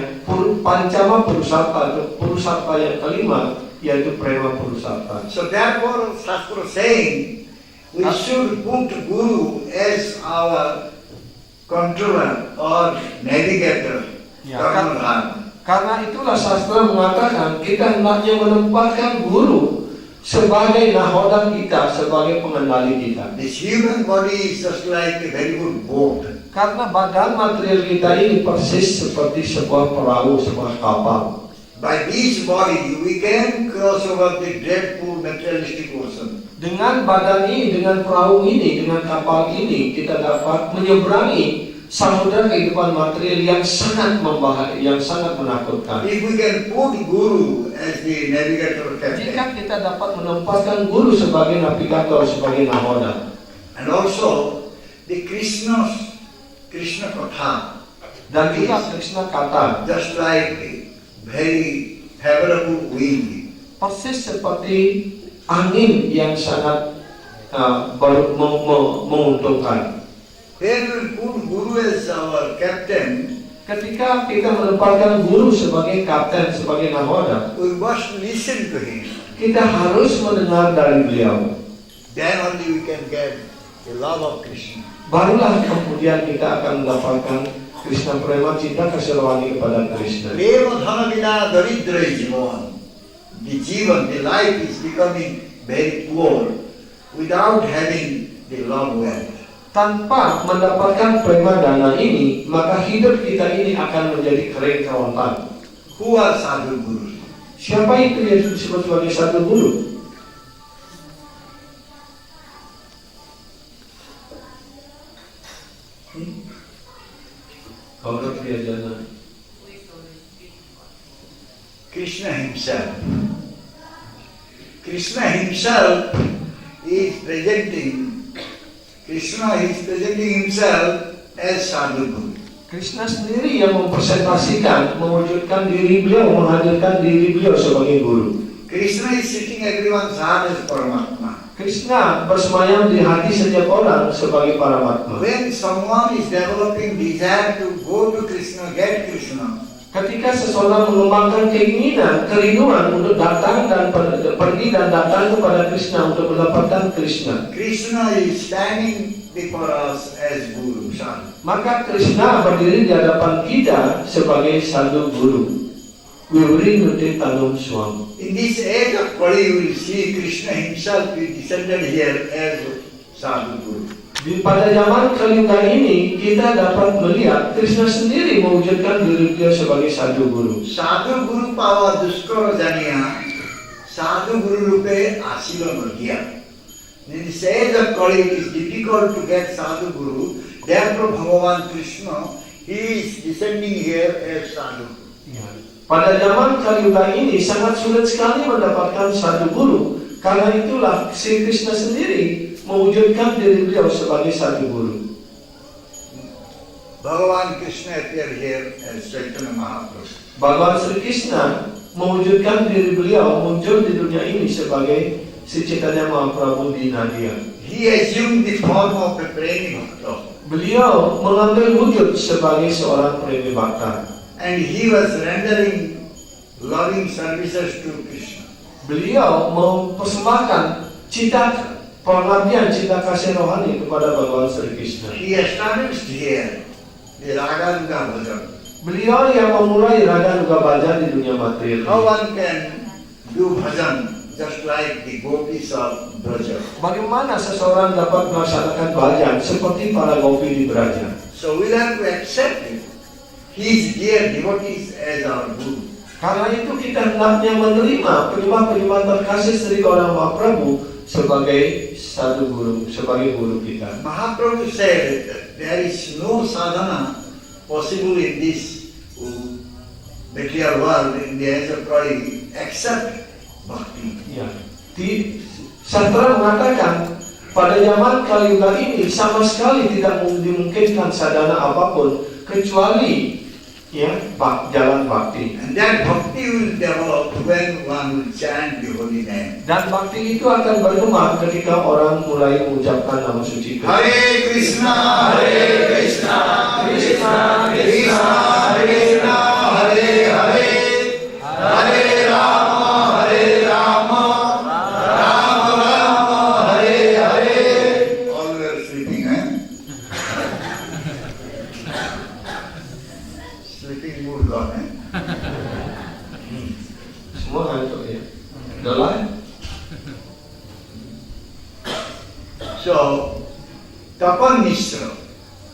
pancama purusarta, purusarta yang kelima, yaitu prema purusarta. So therefore, Shastra saying we should put Guru as our controller or navigator. Ya, Dharma. Karena itulah sastra mengatakan kita hendaknya menempatkan guru sebagai nahoda kita, sebagai pengendali kita. This human body is just like a very good boat. Karena badan material kita ini persis seperti sebuah perahu, sebuah kapal. By this body, we can cross over the dreadful materialistic ocean. Dengan badan ini, dengan perahu ini, dengan kapal ini, kita dapat menyeberangi samudra kehidupan material yang sangat membahaya, yang sangat menakutkan. If we can put Guru as the navigator Jika captain, kita dapat menempatkan guru sebagai navigator, sebagai nahoda, and also the Krishna Katha, dan juga Krishna kata, just like a very favorable wind. persis seperti angin yang sangat menguntungkan. When we put Guru as our captain, Ketika kita menempatkan guru sebagai kapten, sebagai nahoda, we must listen to him. kita harus mendengar dari beliau. Then only we can get the love of Krishna. Barulah kemudian kita akan mendapatkan Krishna prema, cinta kasih rohani kepada Krishna. Prema dhana vina daridra jivan. The jivan, the life is becoming very poor without having the love wealth. Tanpa mendapatkan prema dana ini, maka hidup kita ini akan menjadi kering kerontan. Who are sadhu gurus? Siapa itu yang disebut sebagai sadhu guru? Gaurav Priyajana. Krishna himself. Krishna himself is presenting himself as sadhu guru. Krishna sendiri yang mempresentasikan, mewujudkan diri beliau, menghadirkan diri beliau sebagai guru. Krishna is sitting everyone's heart as Paramatma. Krishna bersemayam di hati setiap orang sebagai Paramatma. When someone is developing desire to go to Krishna, get Krishna, Ketika seseorang mengembangkan keinginan, kerinduan untuk datang dan pergi dan datang kepada Krishna untuk mendapatkan Krishna, Krishna is standing before us as Guru, Sadhu. maka Krishna berdiri di hadapan kita sebagai sadhu guru. Wibri Nuti Tanum Swam. In this age of Kali, you will see Krishna himself is descended here as Sadhu Guru. Pada zaman Kaliuga ini kita dapat melihat Krishna sendiri mewujudkan diri beliau sebagai sadhu guru. Sadhu guru pawa duskor janiya, sadhu guru rupe asilo nagia. In the age of Kali, it is difficult to get sadhu guru. Therefore, Bhagavan Krishna, he is descending here as sadhu. Pada zaman Kaliuga ini sangat sulit sekali mendapatkan sadhu guru. Karena itulah si Krishna sendiri mewujudkan diri beliau sebagai sadhu guru. Bhagavan Krishna appeared here as Chaitanya Mahaprabhu. Bhagavan Sri Krishna mewujudkan diri beliau muncul di dunia ini sebagai si Chaitanya Mahaprabhu di Nadia. He assumed the form of a premi bhakta. Beliau mengambil wujud sebagai seorang premi bhakta. And he was rendering loving services to Krishna. Beliau mempersembahkan cita pengabdian, cita kasih rohani kepada Bhagavan Sri Krishna. He established here the Raga Nuga Bhajan. Beliau yang memulai Raga Nuga Bhajan di dunia materi. How one can do bhajan just like the gopis of Braja. Bagaimana seseorang dapat melaksanakan bhajan seperti para gopi di Braja? So we have to accept it. His dear devotees as our guru. Karena itu kita hendaknya menerima penyembah-penyembah terkasih Sri Gaura Mahaprabhu sebagai sadhu guru, sebagai guru kita. Mahaprabhu said that there is no sadhana possible in this material world in the age of Kali except bhakti. Ya. Sastra mengatakan pada zaman Kaliuga ini sama sekali tidak dimungkinkan sadhana apapun kecuali jalan bhakti. And that bhakti will develop when one will chant the holy name. Dan bhakti itu akan berkembang ketika orang mulai mengucapkan nama suci Krishna. Hare Krishna, Hare Krishna, Krishna Krishna Krishna, Hare Hare, Hare Rama, Hare Rama, Rama Rama, Hare Hare. All were sleeping, Sleeping mood gone, Semua ngantuk ya. Lelah. So, Tapan Mishra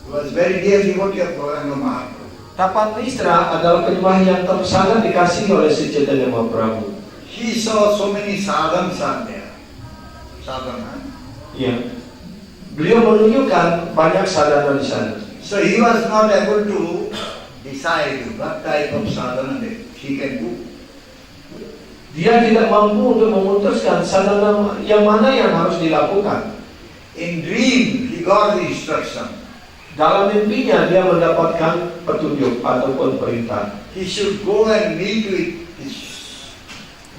was very dear devotee of Gauranga Mahaprabhu. Tapan Misra adalah penyembah yang sangat dikasihi oleh si Chaitanya Mahaprabhu. He saw so many sadhans are there. Sadhana. Ya. Beliau menunjukkan banyak sadhana di sana. So he was not able to decide what type of sadhana that he can do. Dia tidak mampu untuk memutuskan sadhana yang mana yang harus dilakukan. In dream, he got the instruction. Dalam mimpinya dia mendapatkan petunjuk ataupun perintah. He should go and meet with his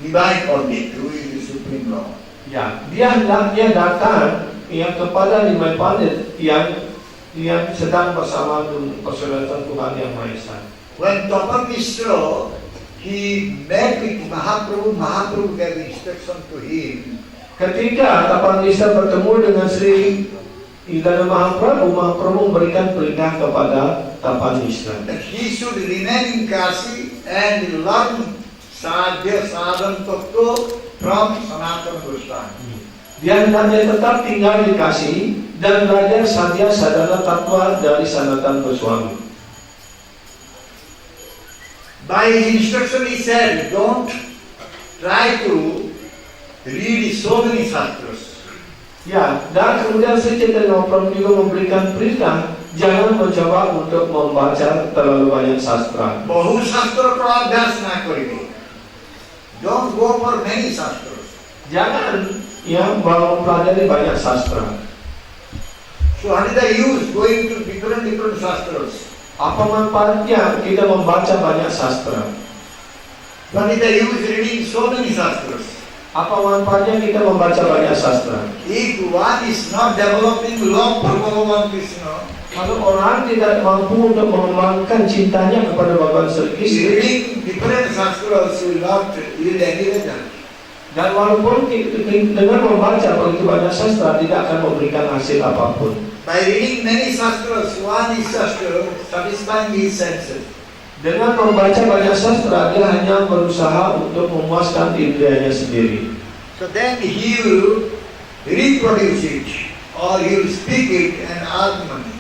divine Pandit, who is the Supreme Lord. Ya, dia hendaknya datang kepada Nimai Pandit yang sedang bersama persaudara Tuhan Yang Maha Esa. When Tapan Mishra, he met with Mahaprabhu, Mahaprabhu gave instruction to him. Ketika Tapan Misra bertemu dengan Sri Indana Mahaprabhu, Mahaprabhu memberikan perintah kepada Tapan Misra That he should remain in Kashi and learn sadhya sadhan tattva from Sanatana Goswami. Dia hendaknya tetap tinggal di Kashi dan belajar sadhya sadhana tattva dari Sanatana Goswami. By his instruction he said, don't try to read so many shastras. Ya, dan kemudian Sri Chaitanya Mahaprabhu juga memberikan perintah jangan mencoba untuk membaca terlalu banyak sastra. Bahu shastra ko abhyas na karibe. Don't go for many shastras. Jangan mempelajari banyak sastra. So what is the use going to different shastras? Apa manfaatnya kita membaca banyak sastra? What is the use reading so many shastras? Apa manfaatnya kita membaca banyak sastra? If one is not developing love for Bhagavan Krishna, Kalau orang tidak mampu untuk mengembangkan cintanya kepada Bhagavan Sri Krishna, reading different shastras will not yield any result. dan walaupun dengan membaca begitu banyak sastra tidak akan memberikan hasil apapun. By reading many shastras, one is just satisfying his senses. Dengan membaca banyak sastra, dia hanya berusaha untuk memuaskan indrianya sendiri. So then he will reproduce it or he will speak it and earn money.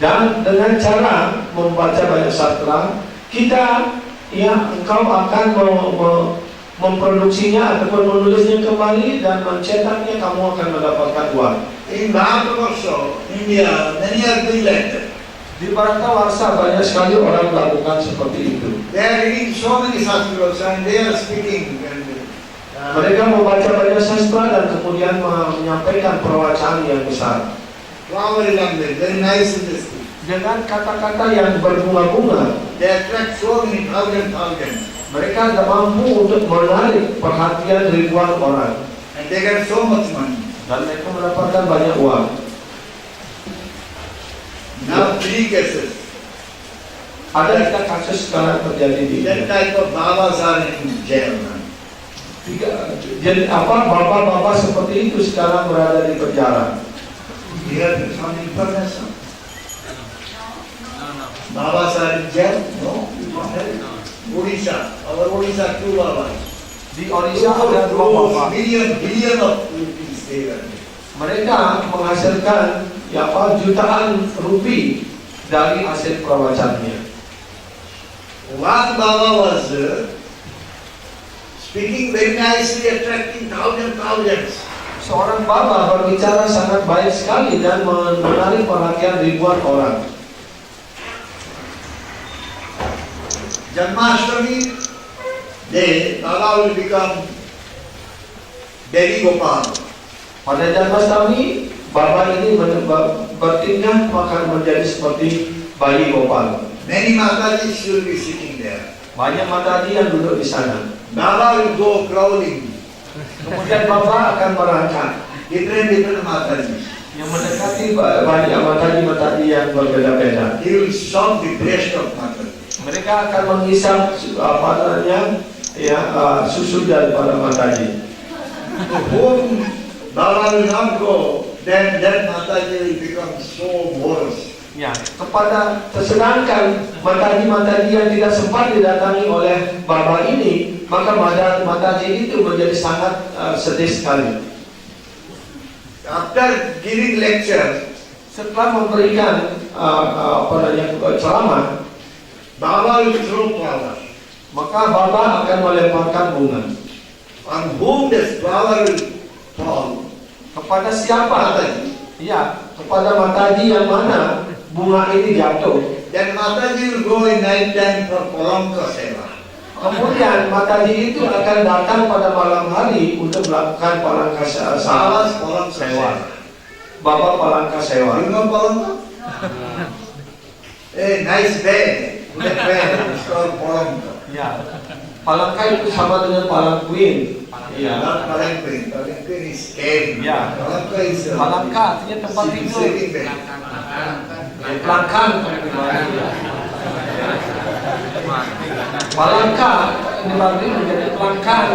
Dan dengan cara membaca banyak sastra, kita engkau akan memproduksinya ataupun menulisnya kembali dan mencetaknya, kamu akan mendapatkan uang. In Bharatavarsha, India, many are doing like that. Di Bharatavarsha banyak sekali orang melakukan seperti itu. They are reading so many sastras and they are speaking. Mereka membaca banyak sastra dan kemudian menyampaikan perwacaan yang besar. Flowery language, very nice in this thing. Dengan kata-kata yang berbunga-bunga, They attract so many thousands. mereka mampu untuk menarik perhatian ribuan orang. And they get so much money. Dan mereka mendapatkan banyak uang. Now 3 cases. Ada 3 kasus sekarang terjadi di That type of babas are in jail now. Bapak-bapak seperti itu sekarang berada di penjara. You have some information? Babas are in jail? No? You don't have it? Odisha. Our Odisha 2 babas. Di Odisha ada 2 bapak. Billion of rupees they were. Mereka menghasilkan jutaan rupiah dari hasil perwacannya. One baba was speaking very nicely, attracting thousands. Seorang baba berbicara sangat baik sekali dan menarik perhatian ribuan orang. Janmashtami day, Baba will become Devi Gopal. Pada Janmashtami, baba ini bertindak akan menjadi seperti bayi Gopal. Many Matajis will be sitting there. Banyak mataji yang duduk di sana. Baba will go crawling. Kemudian baba akan berangkat Different Matajis. yang mendekati banyak mataji yang berbeda-beda. He will shock the breast of Mataji. Mereka akan menghisap susu daripada mataji. To whom Baba will not go, then that Mataji will become so morose. Ya, sedangkan mataji yang tidak sempat didatangi oleh baba ini, maka mataji itu menjadi sangat sedih sekali. After giving lecture, Setelah memberikan ceramah, Baba will throw flower. maka baba akan melemparkan bunga. On whom this flower will fall? Kepada siapa? Mataji. Ya, kepada mataji yang mana bunga ini jatuh. Then Mataji will go in night time for Palamka Seva. Kemudian mataji itu akan datang pada malam hari untuk melakukan palangka Baba's Palamka sewa. Seva. Baba palangka sewa. You know Palamka? A nice bed. That bed is called Palamka. Ya, palangka itu sama dengan palanquin. Ya, Not Palanquin. Palanquin is scary. Ya. Palamka is palangka artinya tempat tidur. sleeping bed. Pelangkan. Palangka dibagi menjadi pelangkan.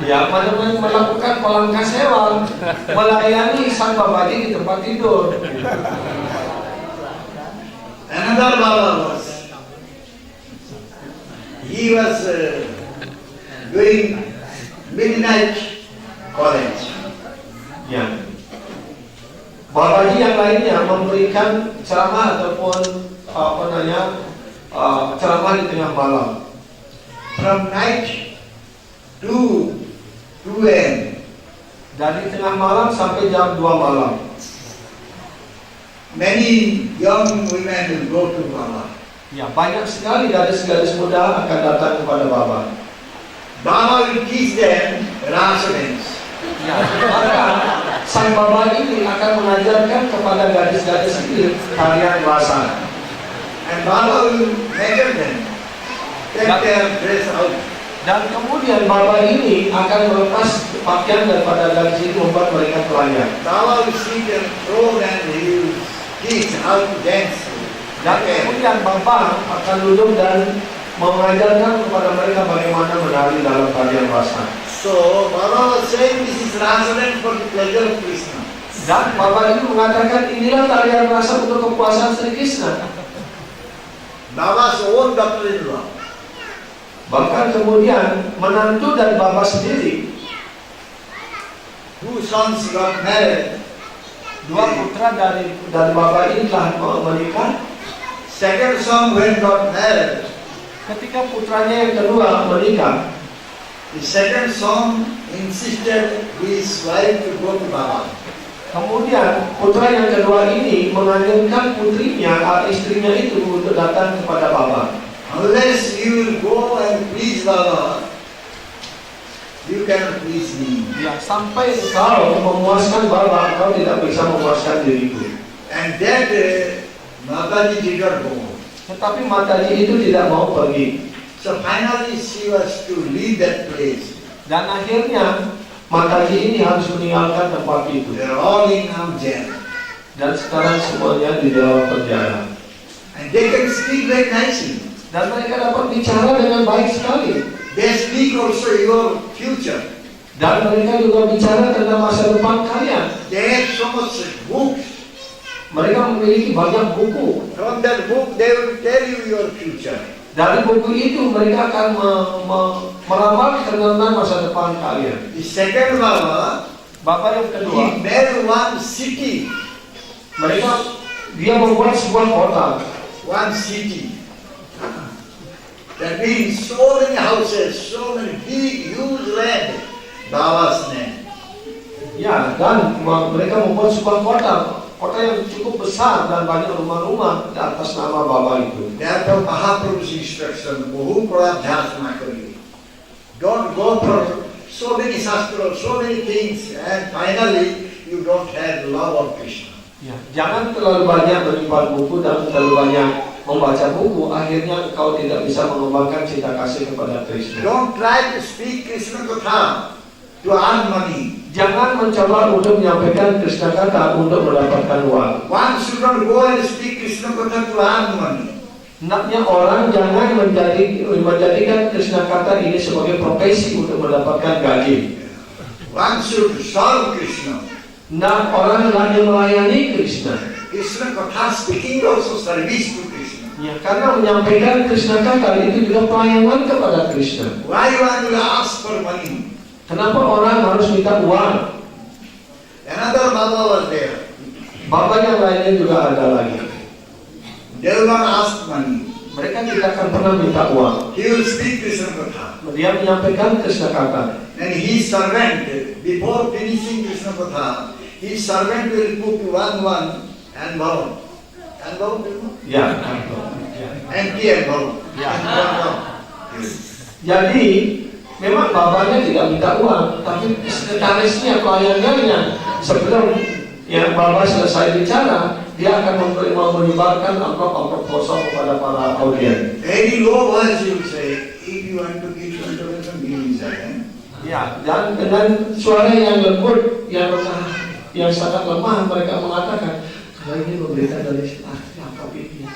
Ya, melakukan palangka sewa, melayani sang babaji di tempat tidur. Another Baba was, he was doing midnight college. Ya. Babaji yang lainnya memberikan ceramah ataupun ceramah di tengah malam. From night to 2 a.m. Dari tengah malam sampai jam 2 malam. Many young women will go to Baba. Ya, banyak sekali gadis-gadis muda akan datang kepada Baba. Baba will teach them rasadance. Ya, maka sang Baba ini akan mengajarkan kepada gadis-gadis ini tarian rasa. And Baba will measure them. Take their dress out. Dan kemudian Baba ini akan melepas pakaian daripada gadis itu membuat mereka telanjang. Baba will see them throw and he will teach how to dance. Dan kemudian Baba akan duduk dan mengajarkan kepada mereka bagaimana menari dalam tarian rasa. So Baba was saying this is rasadance for the pleasure of Krishna. Dan Baba ini mengatakan inilah tarian rasa untuk kepuasan Sri Krishna. Baba's own daughter-in-law. Bahkan kemudian menantu dari Baba sendiri, 2 sons got married Dua putra dari Bapa ini telah menikah. Second son when got married, Ketika putranya yang kedua menikah, the second son insisted his wife to go to Baba. kemudian putra yang kedua ini menganjurkan putrinya, istrinya itu untuk datang kepada Bapa. Unless you will go and please Baba, you cannot please me. Ya, sampai engkau memuaskan Bapa, engkau tidak bisa memuaskan diriku. And that Mataji did not go. Tetapi Mataji itu tidak mau pergi. So finally she was to leave that place. Dan akhirnya Mataji ini harus meninggalkan tempat itu. They are all in jail. Dan sekarang semuanya di dalam penjara. And they can speak very nicely. Dan mereka dapat bicara dengan baik sekali. They speak also your future. Dan mereka juga bicara tentang masa depan kalian. They have so much books. Mereka memiliki banyak buku. From that book they will tell you your future. Dari buku itu mereka akan meramalkan tentang masa depan kalian. The second Baba, Bapak yang kedua, he made one city. dia membuat sebuah kota. One city. That means so many houses, so many big, huge land. Baba's name. Ya, dan mereka membuat sebuah kota yang cukup besar dan banyak rumah-rumah di atas nama Baba itu. Therefore, Mahaprabhu's instruction, Bahu Pradhyasana Kari. Don't go for so many shastras, so many things, and finally you don't have love of Krishna. Ya, jangan terlalu banyak menyimpan buku dan terlalu banyak membaca buku, akhirnya kau tidak bisa mengembangkan cinta kasih kepada Krishna. Don't try to speak Krishna Katha to earn money. Jangan mencoba untuk menyampaikan Krishna kata untuk mendapatkan uang. One should not go and speak Krishna Katha to earn money. Hendaknya orang jangan menjadikan Krishna kata ini sebagai profesi untuk mendapatkan gaji. One should serve Krishna. Nah, orang hanya melayani Krishna. Krishna Katha speaking also service to Krishna. Ya, karena menyampaikan Krishna kata itu juga pelayanan kepada Krishna. Why one will ask for money? Kenapa orang harus minta uang? Another Baba was there. Bapak yang lainnya juga ada lagi. They will not ask money. Mereka tidak akan pernah minta uang. He will speak Krishna Katha. Dia menyampaikan Krishna kata. And his servant, before finishing Krishna Katha, his servant will put one envelope. Envelope, you know? Ya. Empty envelope. Ya. Yes. Jadi memang bapaknya tidak minta uang, tapi sekretarisnya, pelayanannya, sebelum yang bapak selesai bicara, dia akan menyebarkan amplop-amplop kosong kepada para audien. Very low voice you say, if you want to give information, give inside. Ya, dan dengan suara yang lembut, yang sangat lemah, mereka mengatakan, kalau ini berita dari amplop ini.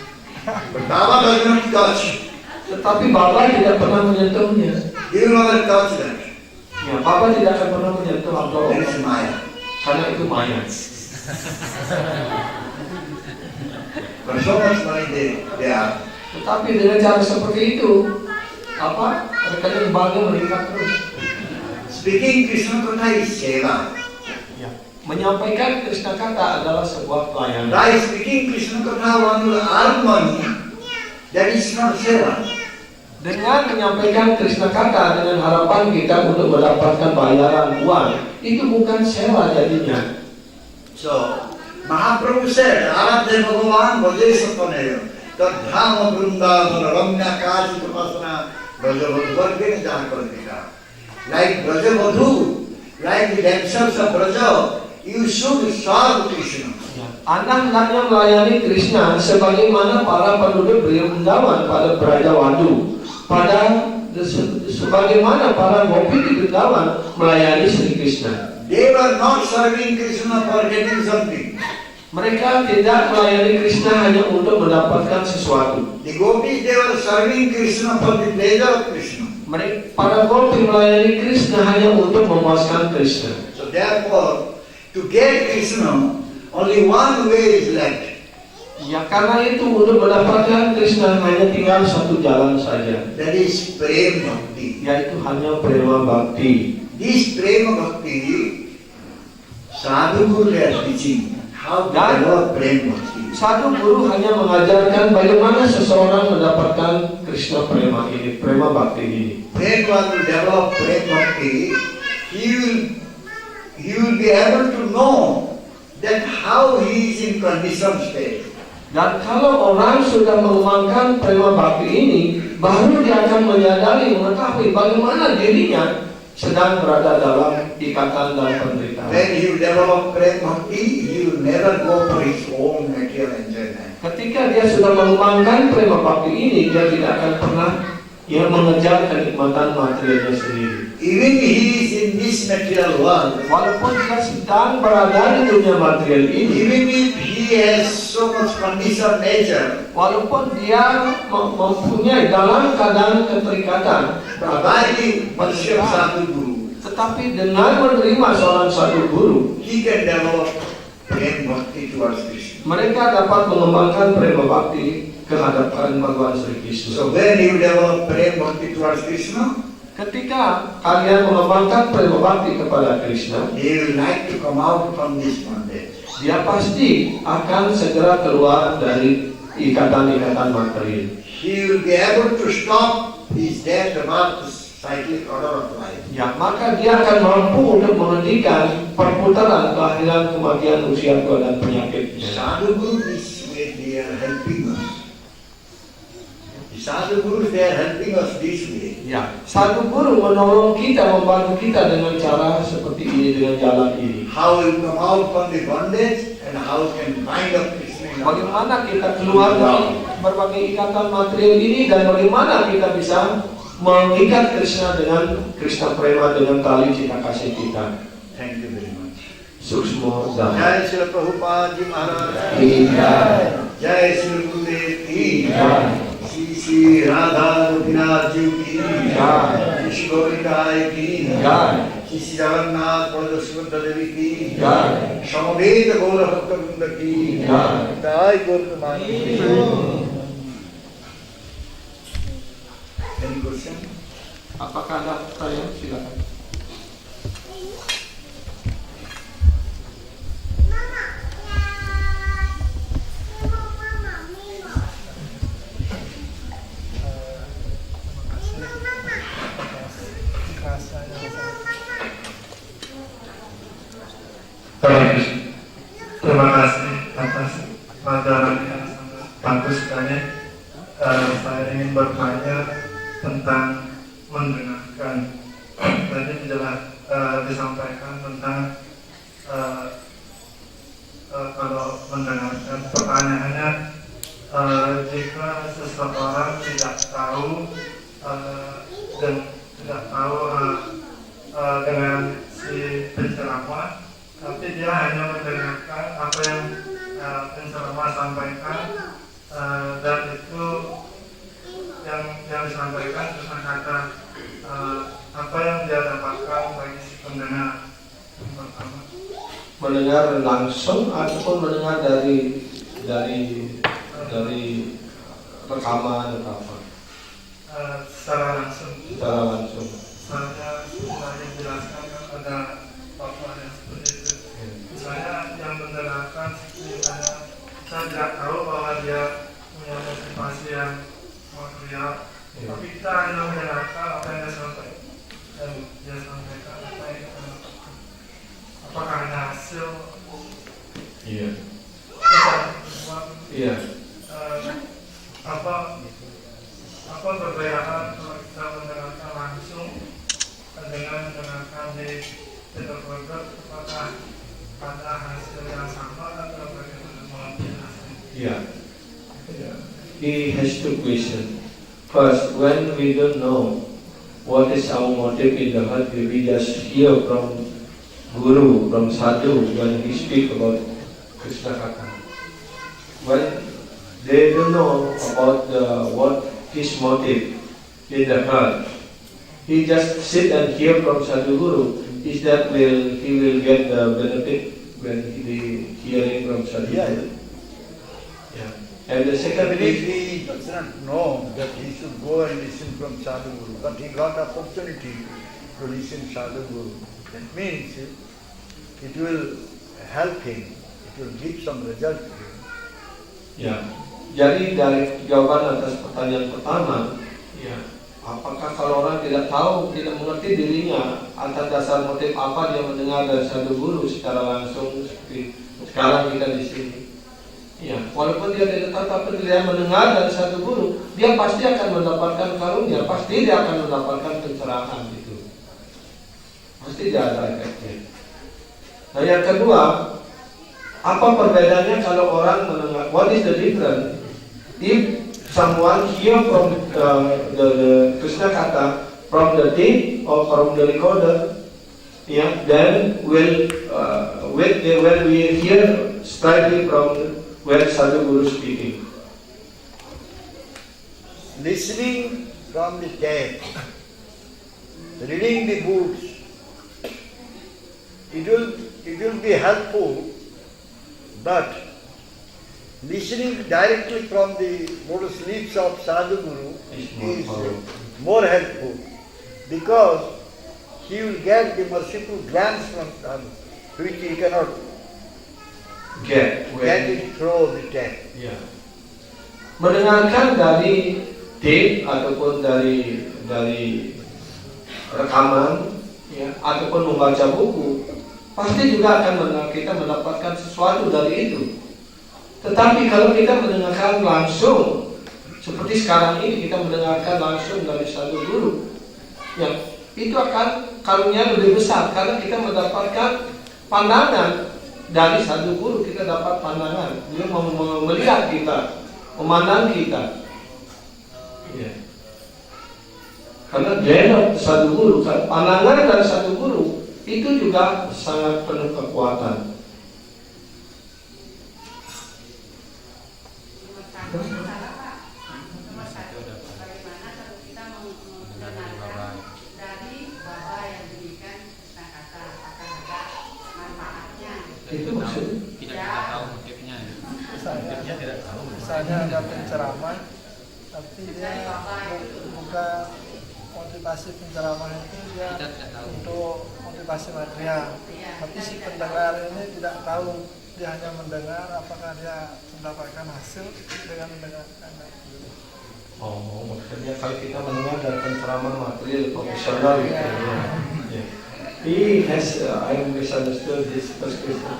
But Baba does not touch. Tetapi bapak tidak pernah menyentuhnya. He will not touch that. Ya, bapak tidak akan pernah menyentuh amplop That is Maya. karena itu maya. But so much money they are. Tetapi dengan cara seperti itu, mereka yang bahagia meningkat terus. Speaking Krishna Katha is seva. Ya. Menyampaikan Krishna kata adalah sebuah pelayanan. By speaking Krishna Katha, one will earn money. That is not seva. Dengan menyampaikan Krishna kata dengan harapan kita untuk mendapatkan bayaran uang, itu bukan sewa jadinya. So, Mahaprabhu said, Aradhya Bhagavan Bhajesataneya Tad Dhama Vrindavana Ramya Kashi Tapasana Brajavadhu Vargena Janakartika. Like Brajavadhu, like the damsels of Braja, you should serve Krishna. Anda hendaknya melayani Krishna sebagaimana para penduduk Vrindavan pada Brajavadhu, sebagaimana para gopi di Vrindavan melayani Sri Krishna. They were not serving Krishna for getting something. Mereka tidak melayani Krishna hanya untuk mendapatkan sesuatu. The gopis, they were serving Krishna for the pleasure of Krishna. Para gopi melayani Krishna hanya untuk memuaskan Krishna. So therefore, to get Krishna, only one way is left. Ya, karena itu untuk mendapatkan Krishna hanya tinggal satu jalan saja. That is Prem Bhakti. Yaitu hanya prema bhakti. This Prema Bhakti, Sadhguru are teaching how to Dan develop prema bhakti. Sadhu guru hanya mengajarkan bagaimana seseorang mendapatkan Krishna prema ini, prema bhakti ini. When one will develop prema bhakti, he will be able to know that how he is in condition state. Dan kalau orang sudah mengembangkan prema bhakti ini, baru dia akan menyadari, mengetahui bagaimana dirinya sedang berada dalam ikatan dan penderitaan. When he will develop prema bhakti, he will never go for his own material enjoyment. Ketika dia sudah mengembangkan prema bhakti ini, dia tidak akan pernah mengejar kenikmatan materialnya sendiri. Even he is in this material world, Walaupun dia sedang berada di dunia material ini, even if he has so much conditioned nature, walaupun dia mempunyai dalam keadaan keterikatan, providing worship sadhu guru, tetapi dengan menerima seorang sadhu guru, he can develop prema bhakti towards Krishna. mereka dapat mengembangkan prema bhakti kehadapan Bhagawan Sri Krishna. So when he will develop prema bhakti towards Krishna, Ketika kalian mengembangkan prema bhakti kepada Krishna, he will like to come out from this bondage. dia pasti akan segera keluar dari ikatan-ikatan material. He will be able to stop his death about the cyclic order of life. Ya, maka dia akan mampu untuk menghentikan perputaran kelahiran, kematian, usia tua dan penyakit. Sadhu Guru this way they are helping us. The Sadhu Gurus they are helping us this way. Ya, sadhu guru menolong kita, membantu kita dengan cara seperti ini, dengan jalan ini. How we come out from the bondage and how can bind up Krishna. in our heart. Bagaimana kita keluar dari berbagai ikatan material ini dan bagaimana kita bisa mengikat Krishna dengan Krishna prema, dengan tali cinta kasih kita. Thank you very much. Suksma Dhamma. Jai Srila Prabhupada Ji Maharaj. Jai. Jai Sri Gurudev Ki. Jai. Shri Radha Gopinath Ji Ki. Jai. Shri Govinda Ki. Jai. Shri Jagannath Baladev Subhadra Devi Ki. Jai. Samaveta Gaura Bhakta Vrinda Ki. Jai. Jai Gaura Any question? Apakah ada pertanyaan? Silakan. Terima kasih atas pelajaran yang sangat bagus sekali. Saya ingin bertanya tentang mendengarkan. Tadi disampaikan tentang kalau mendengarkan. Pertanyaannya, jika seseorang tidak tahu dan tidak tahu dengan si penceramah, tapi dia hanya mendengarkan apa yang penceramah sampaikan, dan itu yang disampaikan kata-kata apa yang dia dapatkan bagi si pendengar. Yang pertama, Mendengar langsung ataupun mendengar dari rekaman atau apa? secara langsung. Secara langsung. Saya jelaskan kepada Bapak yang seperti itu. Saya yang mendengarkan, saya tidak tahu bahwa dia punya motivasi yang material, tapi kita hanya mendengarkan apa yang dia sampaikan, dan dia sampaikan apa yang kita lakukan. Apakah ada hasil? Iya. Iya. Apa perbedaan kalau kita mendengarkan langsung dengan mendengarkan di teleprogram? Apakah ada hasil yang sama atau bagaimana mengambil hasil? Yeah. He has two questions. First, when we don't know what is our motive in the heart, we just hear from Guru, from Sadhu, when he speak about Krishna Kata. When they don't know about what his motive in the heart, he just sit and hear from Sadhu Guru. Is that he will get the benefit when he hearing from Sadhu Guru? Yeah. And the second If is, he does not know that he should go and listen from Sadhu Guru, but he got opportunity to listen Sadhu Guru, that means it will help him. It it will give some result to you. Ya, jadi dari jawaban atas pertanyaan pertama, ya, apakah kalau orang tidak tahu, tidak mengerti dirinya atas dasar motif apa dia mendengar dari satu guru secara langsung seperti sekarang kita di sini. Ya, walaupun dia tidak tahu tapi dia mendengar dari satu guru, dia pasti akan mendapatkan karunia, pasti dia akan mendapatkan pencerahan itu. Pasti dia ada efeknya. Nah yang kedua, apa perbedaannya kalau orang mendengar? What is the difference if someone hear from the Krishna kata from the tape or from the recorder? Yeah, then when we hear strictly from where Sadhu Guru speaking. Listening from the tape, reading the books, it will be helpful, but listening directly from the lotus lips of Sadhu Guru is more helpful, because he will get the merciful glance from Sadhu, which he cannot get it through the tape. Ya. Mendengarkan dari tape ataupun dari rekaman, ya, ataupun membaca buku, pasti juga akan kita mendapatkan sesuatu dari itu. Tetapi kalau kita mendengarkan langsung, seperti sekarang ini kita mendengarkan langsung dari Sadhu Guru, ya, itu akan karunia lebih besar karena kita mendapatkan pandangan dari Sadhu Guru, kita dapat pandangan. Dia melihat kita, memandang kita. Ya. Karena dia Sadhu Guru, pandangan dari Sadhu Guru itu juga sangat penuh kekuatan. Itu maksudnya tidak tahu motifnya. Motifnya tidak tahu. Misalnya ada penceramah, tapi dia bukan motivasi penceramah itu dia untuk motivasi material. Tapi si pendengar ini tidak tahu, dia hanya mendengar, apakah dia mendapatkan hasil dengan mendengarkan. Oh, maksudnya kalau kita mendengar dari penceramah material profesional gitu ya. Yeah. He has, I misunderstood this first question.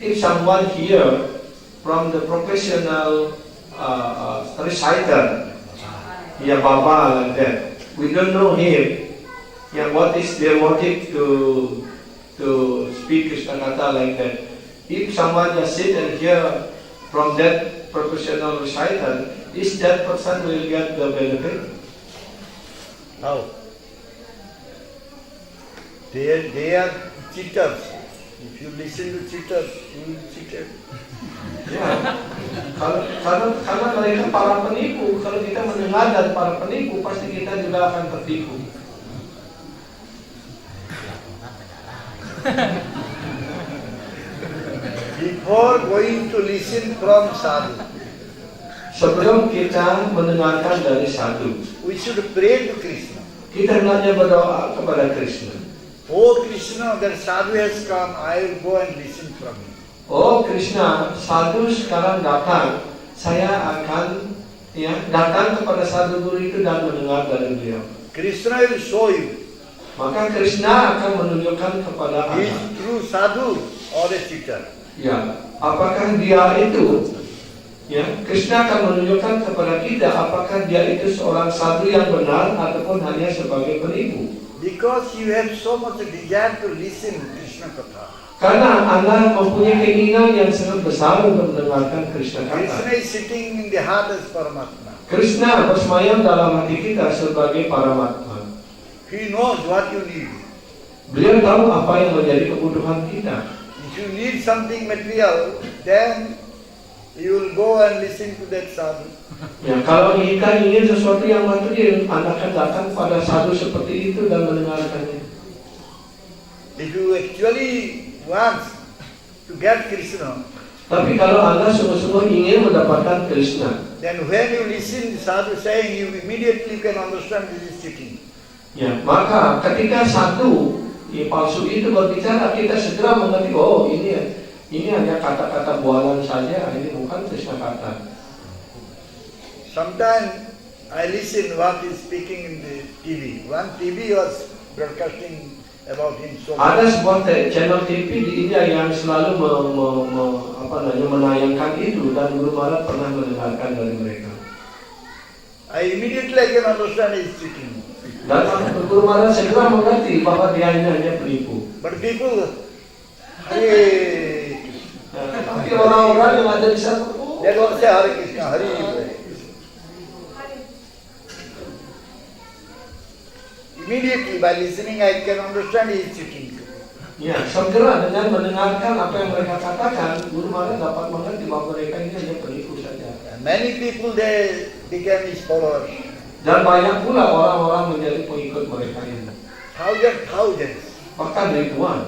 If someone hear from the professional reciter, Baba like that, we don't know him. What is their motive to speak Krishna Katha like that? If someone just sit and hear from that professional reciter, is that person will get the benefit? How? They are cheaters. If you listen to cheaters, you will be cheated. Ya, karena mereka para penipu. Kalau kita mendengar dari para penipu, pasti kita juga akan tertipu. Before going to listen from Sadhu, Sebelum kita mendengarkan dari Sadhu, we should pray to Krishna. kita hendaknya berdoa kepada Krishna. Oh Krishna, that Sadhu has come, I will go and listen from him. Oh Krishna, Sadhu sekarang datang. Saya akan datang kepada Sadhu Guru itu dan mendengar dari beliau. Krishna will show you. Maka Krishna akan menunjukkan kepada He is Anda. true Sadhu or a cheater. Ya, apakah dia itu? Ya, Krishna akan menunjukkan kepada kita apakah dia itu seorang sadhu yang benar ataupun hanya sebagai penipu. Because you have so much desire to listen Krishna Katha. Karena Anda mempunyai keinginan yang sangat besar untuk mendengarkan Krishna Krishna Katha. is sitting in the heart as Paramatma. Krishna bersemayam dalam hati kita sebagai Paramatma. He knows what you need. Beliau tahu apa yang menjadi kebutuhan kita. If you need something material, then you will go and listen to that sadhu. Ya, kalau kita ingin sesuatu yang material, Anda akan datang pada sadhu seperti itu dan mendengarkannya. If you actually want to get Krishna, Tapi kalau Anda sungguh-sungguh ingin mendapatkan Krishna, then when you listen to sadhu saying, you immediately can understand this is cheating. ya, maka ketika sadhu palsu itu berbicara, kita segera mengerti, oh ini hanya kata-kata bualan saja, ini bukan Krishna kata. Sometimes I listen what is speaking in the TV. One TV was broadcasting about him so much. Ada sebuah channel TV di India yang selalu menayangkan itu, dan Guru Maharaj pernah mendengarkan dari mereka. I immediately can understand he is cheating. Dan Guru Maharaj segera mengerti bahwa dia hanya penipu. But people, Hare Tapi orang-orang yang ada di sana, they don't say Hare Krishna, Hare Krishna. Immediately by listening I can understand he is cheating. ya segera dengan mendengarkan apa yang mereka katakan, Guru Maharaj dapat mengerti bahwa mereka ini hanya penipu saja. And many people they became his followers. Dan banyak pula orang-orang menjadi pengikut mereka ini. Thousands. Bahkan ribuan.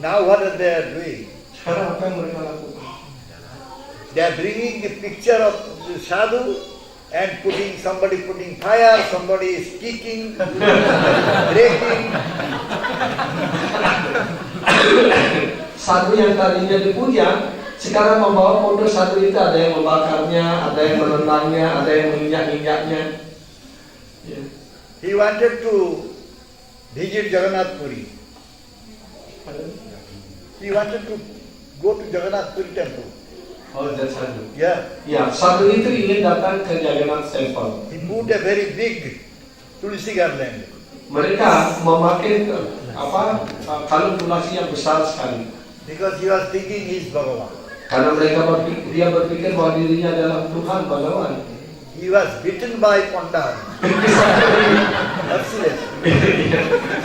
Now what are they doing? Sekarang apa yang mereka lakukan? They are bringing the picture of the sadhu and somebody putting fire, somebody is kicking, breaking. Sadhu yang tadinya dipuja, sekarang membawa foto sadhu itu, ada yang membakarnya, ada yang menentangnya, ada yang menginjak-injaknya. Yeah. He wanted to visit Jagannath Puri. He wanted to go to Jagannath Puri temple. Oh, that's sadhu. Yeah. Ya, sadhu itu ingin datang ke Jagannath Temple. He moved a very big tulsi garland. Mereka memakai kalung tulasi yang besar sekali. Because he was thinking he is Bhagavan. Karena dia berpikir bahwa dirinya adalah Tuhan Bhagawan. He was bitten by Pandar.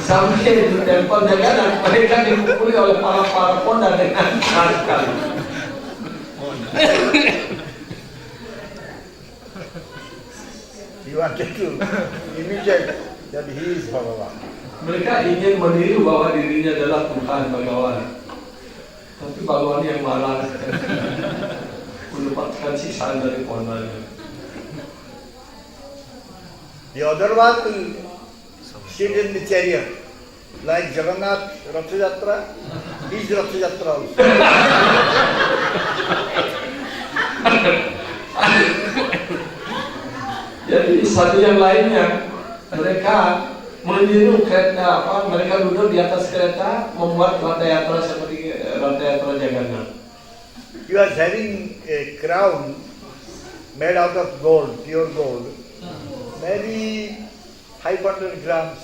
Sampai di tempat Jagannath, mereka dipukuli oleh para Pandar dengan keras sekali. He wanted to imitate that he is Bhagavan. Mereka ingin meniru bahwa dirinya adalah Tuhan Bhagawan. Tapi Bhagawan yang marah mendapatkan sisaan dari Pandarnya. The other one will sit in the chariot, like Jagannath Ratha Yatra, his Ratha Yatra also. Jadi satu yang lainnya, mereka meniru kereta mereka duduk di atas kereta, membuat Ratha Yatra seperti Ratha Yatra Jagannath. He was having a crown made out of gold, pure gold. Maybe 500 grams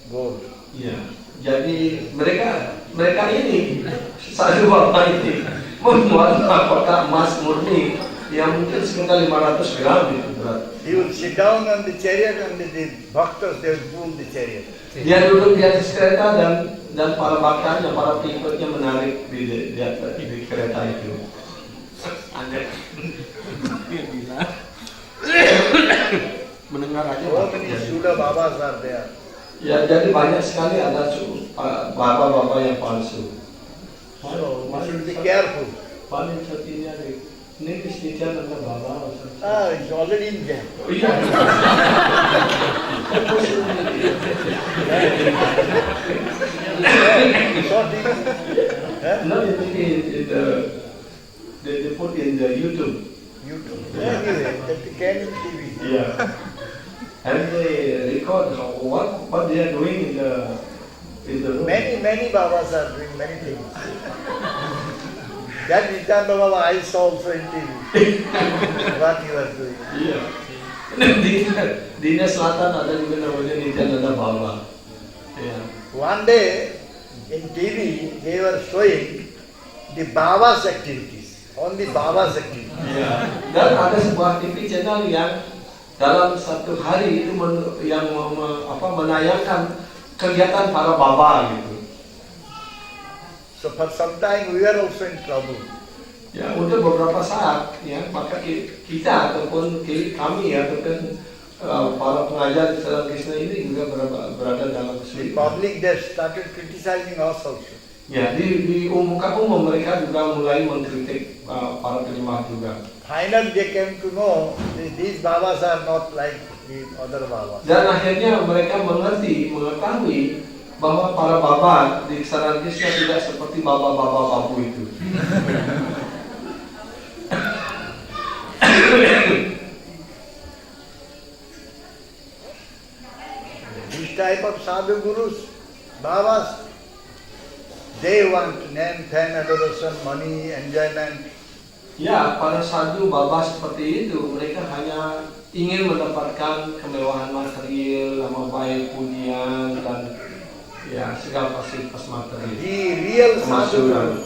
gold. Ya, jadi mereka ini satu bapak ini membuat mahkota emas murni yang mungkin sekitar 500 gram itu berat. He would sit down on the chariot and the bhaktas they would pull the chariot. Dia duduk di atas kereta dan para bhakta-nya, para pengikutnya menarik di kereta itu. Aneh. Mendengar aja. So many Sudha Babas are there. Ya, jadi banyak sekali ada bapak-bapak yang palsu. So we should be careful. Paling setinya ini istilah nama bapak. It's already in there. Oh iya. No, they put in the YouTube. Anyway, that came in TV. Yeah. And they record what they are doing in the room. Many Babas are doing many things. That Nityananda Baba I saw also in TV. What he was doing. Iya. Di India Selatan ada juga namanya Nityananda Baba. Yeah. One day in TV they were showing the Baba's activities. Only Baba's activities. Yeah. Dan ada sebuah TV channel yang dalam satu hari itu menayangkan kegiatan para baba gitu. So for some time we were also in trouble. Ya, untuk beberapa saat ya, maka kita ataupun kami ya, ataupun para pengajar di dalam Krishna ini juga berada dalam The kesulitan. public they started criticizing us also. Ya, di muka umum mereka juga mulai mengkritik para penyembah juga. Finally they came to know that these Babas are not like the other Babas. Dan akhirnya mereka mengetahui bahwa para baba di Kesadaran Krishna tidak seperti baba-baba babu itu. This type of sadhu gurus, babas, they want name, fame, adoration, money, enjoyment. Ya, para sadhu baba seperti itu, mereka hanya ingin mendapatkan kemewahan material, nama baik, pujian, dan ya segala fasilitas material. The real sadhu Kemasukan. gurus,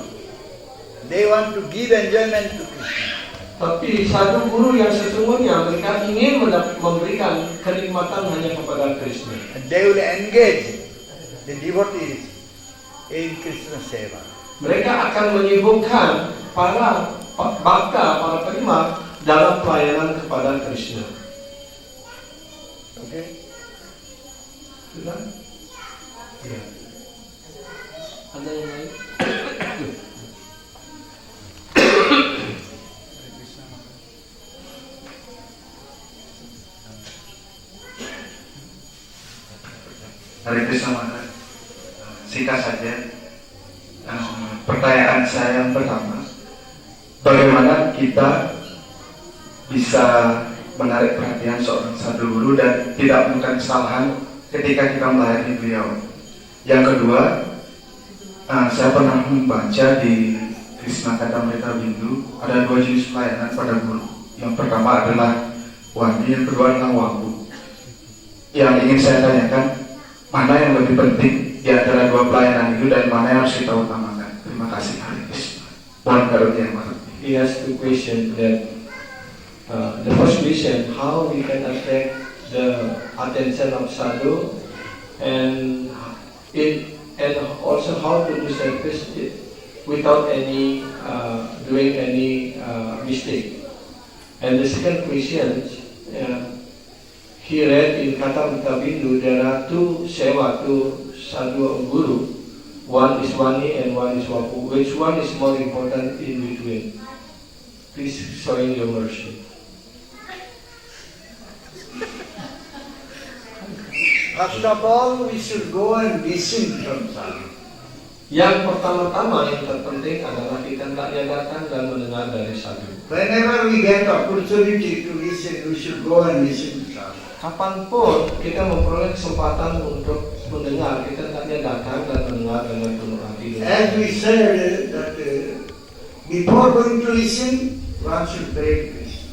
they want to give enjoyment to Krishna. Tapi sadhu guru yang sesungguhnya mereka ingin memberikan kenikmatan hanya kepada Krishna. And they will engage the devotees in Krishna seva. Mereka akan menyibukkan para bhakta, para penikmat dalam pelayanan kepada Krishna. Okay? Sudah? Ya. Ada yang lain? Hare Krishna Maharaj. Singkat saja, pertanyaan saya yang pertama, bagaimana kita bisa menarik perhatian seorang sadhu guru dan tidak melakukan kesalahan ketika kita melayani beliau? Yang kedua, saya pernah membaca di Krishna Katamrita Bindu ada 2 jenis pelayanan pada guru. Yang pertama adalah wani, yang kedua adalah wabu. Yang ingin saya tanyakan, mana yang lebih penting di antara 2 pelayanan itu dan mana yang harus kita utamakan? Terima kasih. Hare Krishna. Mohon karunia yang maha. He has 2 questions. That the first question, how we can attract the attention of sadhu, and also how to do service without any doing any mistake. And the second question, he read in Katamrita Bindu there are 2 sewa, 2 sadhu guru. One is wani and one is wapu. Which one is more important in between? Please showing your mercy. First of all, we should go and listen from sadhu. Yang pertama-tama yang terpenting adalah kita hendaknya datang dan mendengar dari sadhu. Whenever we get opportunity to listen, we should go and listen to sadhu. Kapanpun kita memperoleh kesempatan untuk mendengar, kita hendaknya datang dan mendengar dengan penuh hati. As we said that before going to listen, one should pray to Krishna.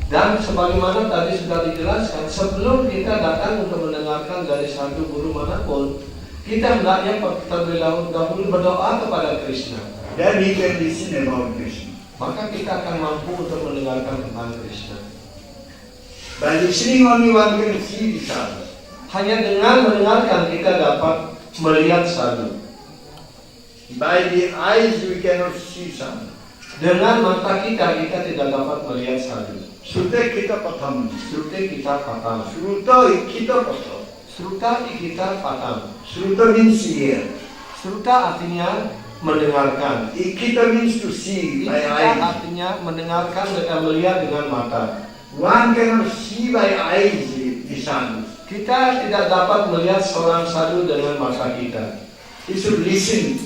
Dan sebagaimana tadi sudah dijelaskan, sebelum kita datang untuk mendengarkan dari sadhu guru manapun, kita hendaknya terlebih dahulu berdoa kepada Krishna. Then we can listen about Krishna. Maka kita akan mampu untuk mendengarkan tentang Krishna. By listening only one can see the sadhu. Hanya dengan mendengarkan kita dapat melihat sadhu. By the eyes we cannot see sadhu. Dengan mata kita tidak dapat melihat sadhu. Sruta kita patham. Sruta kita patam. Sruta ikita patham. Sruta kita patam. Sruta means hear. Sruta artinya mendengarkan. Ikita means to see by Ikita eyes. artinya mendengarkan dan melihat dengan mata. One cannot see by eyes the sadhu. Kita tidak dapat melihat seorang sadhu dengan mata kita. He should listen.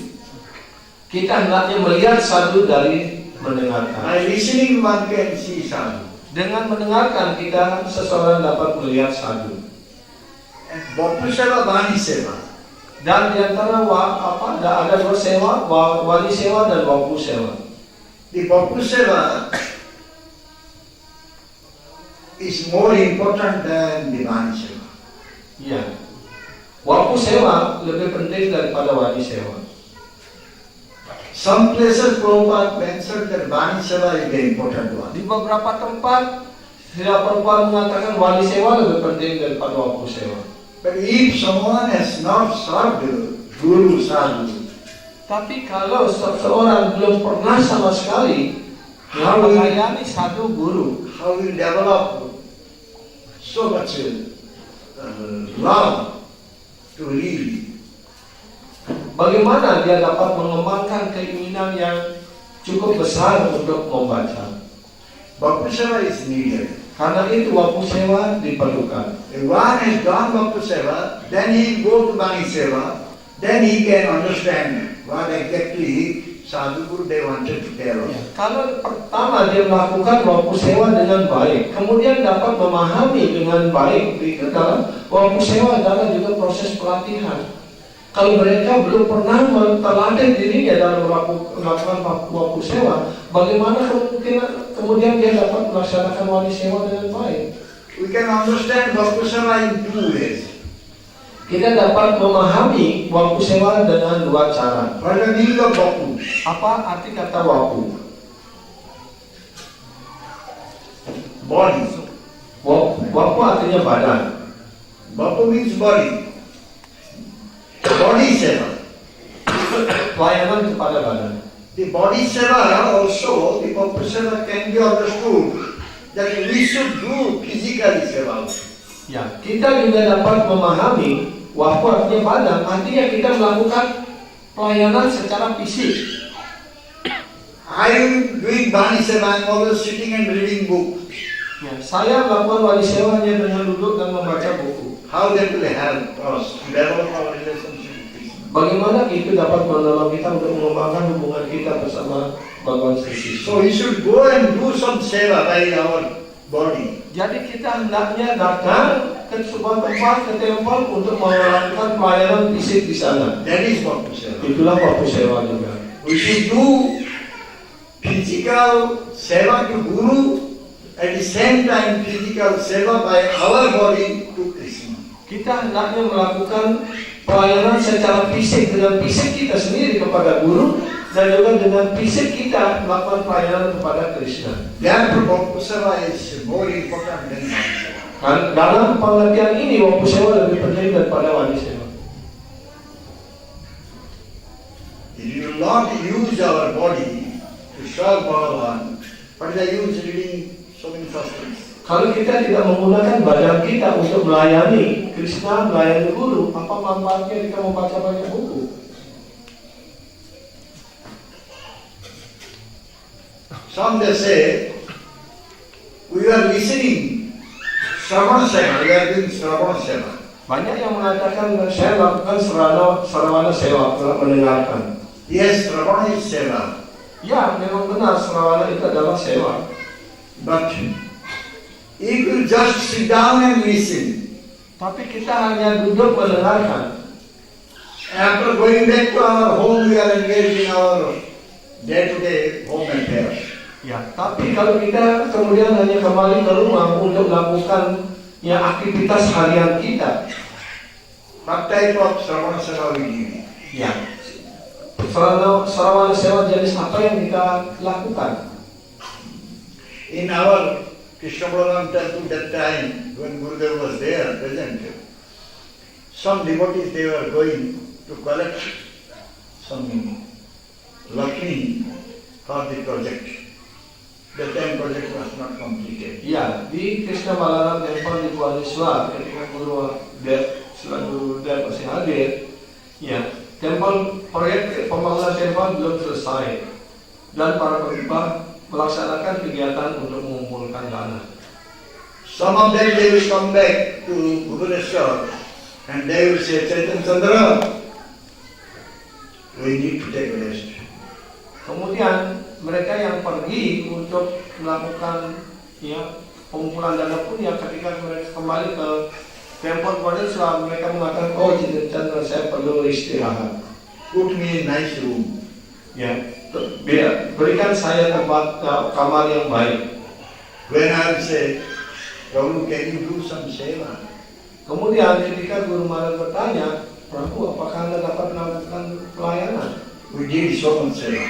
Kita hendaknya melihat sadhu dari mendengarkan. By listening one can see sadhu. Dengan mendengarkan kita seseorang dapat melihat sadhu. And Bhakti Seva, Vani Seva. Dan di antara ada 2 sewa, wali sewa dan wapu sewa. The Bhakti Seva is more important than the Vani Seva. Iya. Wapu sewa lebih penting daripada wali sewa. Some places Prabhupada mentioned that Vani Seva is the important one. Di beberapa tempat Prabhupada mengatakan wali sewa lebih penting daripada wapu sewa. But if someone has not served Guru Sadhu, Tapi kalau seseorang belum pernah sama sekali melayani sadhu guru, how will develop so much love to read? bagaimana dia dapat mengembangkan keinginan yang cukup besar untuk membaca? Bhakti Seva is needed. Karena itu wapu sewa diperlukan. If one has done Bhakti Seva, then he will go to Vani Seva. then he can understand what exactly Sadhguru they wanted to tell us. Kalau pertama dia melakukan wapusewa dengan baik, kemudian dapat memahami dengan baik, itu adalah wapusewa adalah juga proses pelatihan. Kalau mereka belum pernah terlatih dirinya dalam melakukan wapusewa, bagaimana kemungkinan kemudian dia dapat melaksanakan walisewa dengan baik? We can understand Vapusewa in two ways. Kita dapat memahami wapusewa dengan dua cara. What is the meaning of Vapu? Apa arti kata wapu? Body. Wapu artinya badan. Vapu means body. Body seva. Pelayanan kepada badan. The body seva also, the Vapu seva can be understood that we should do physically seva. Ya, kita juga dapat memahami wapu artinya badan, artinya kita melakukan pelayanan secara fisik. I am doing Bani seva, I am always sitting and reading book. Ya, saya melakukan walisewa hanya dengan duduk dan membaca buku. How that will help us to develop our relationship with Krishna. Bagaimana itu dapat menolong kita untuk mengembangkan hubungan kita bersama Bhagawan Sri Krishna. So we should go and do some seva by our body. Jadi kita hendaknya datang ke sebuah tempat, ke tempat untuk melakukan pelayanan fisik di sana. That is Vapu seva. Itulah wapusewa juga. We should do physical seva to Guru, at the same time physical seva by our body to Krishna. Kita hendaknya melakukan pelayanan secara fisik dengan fisik kita sendiri kepada Guru dan juga dengan fisik kita melakukan pelayanan kepada Krishna. Therefore, Vapu seva is more important than Bani seva. Dan dalam pengertian ini wapusewa lebih penting daripada walisewa. If you will not use our body to serve Bhagavan, what is the use reading so many shastras? Kalau kita tidak menggunakan badan kita untuk melayani Krishna, melayani Guru, apa manfaatnya kita membaca banyak buku? Some they say, we are listening Shravana seva, we are doing Shravana seva. Banyak yang mengatakan saya lakukan saravana sewa, mendengarkan. Yes, Shravana is seva. Ya, memang benar saravana itu adalah sewa. But if you just sit down and listen, Tapi kita hanya duduk mendengarkan. after going back to our home, we are engaged in our day-to-day home affairs. Ya, tapi kalau kita kemudian hanya kembali ke rumah untuk melakukan ya aktivitas harian kita, What type of Shravana seva we give? ya saravana sewa jenis apa yang kita lakukan? In our Krishna Balaram temple that time, when Gurudev was there present, some devotees they were going to collect some Lakshmi for the project. That time project was not completed. Ya, di Krishna Balaram Temple di Bhubaneswar ketika Guru Dev masih hadir, ya, proyek pembangunan temple belum selesai dan para pegiat melaksanakan kegiatan untuk mengumpulkan dana. Some of them they will come back to Bhubaneswar and they will say, Chaitanya Chandra, we need to take rest. Kemudian mereka yang pergi untuk melakukan ya pengumpulan dana pun ya ketika mereka kembali ke tempat Bhubaneswar mereka mengatakan, oh Chaitanya Chandra, saya perlu istirahat. Put me in nice room. Ya, berikan saya tempat kamar yang baik. When I will say, Prabhu, can you do some seva? Kemudian ketika Guru Maharaj bertanya, Prabhu, apakah Anda dapat melakukan pelayanan? We did so much seva.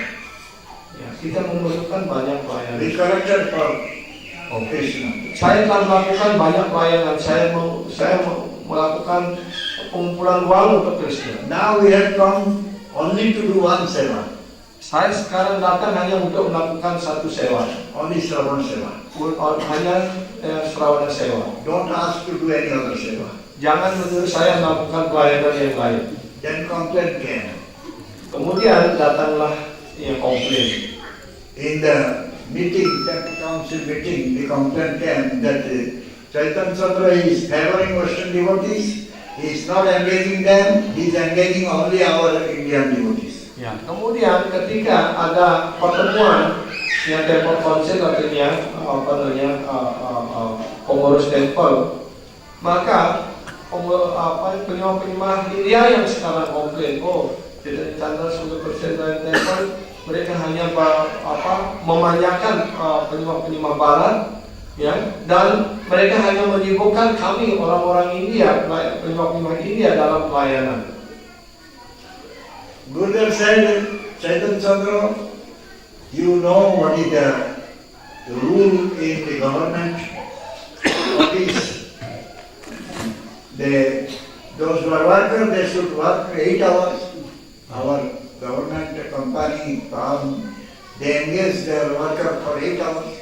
Ya, kita membutuhkan banyak pelayanan. We collected for Krishna. Saya telah melakukan banyak pelayanan. Saya melakukan pengumpulan uang untuk Krishna. Now we have come only to do one seva. Saya sekarang datang hanya untuk melakukan satu sewa, Only Shravana seva. hanya saravana sewa. Don't ask to do any other seva. Jangan menyuruh saya melakukan pelayanan yang lain. Then complaint came. Kemudian datanglah yang komplain. In the meeting, temple council meeting, the complaint came that Chaitanya Chandra is favoring Western devotees, he He is not engaging them, he is engaging only our Indian devotees. Ya, kemudian ketika ada pertemuan yang temple council artinya pengurus temple, maka penyembah India yang sekarang komplain, tidak ditanda 100% dari temple, mereka hanya memanjakan penyembah Barat, ya, dan mereka hanya menyibukkan kami orang-orang India, penyembah India dalam pelayanan. Gurudev said, Chaitanya Chandra, you know what is the rule in the government? What is those who are workers, they should work 8 hours. Our government company, they engage their worker for 8 hours.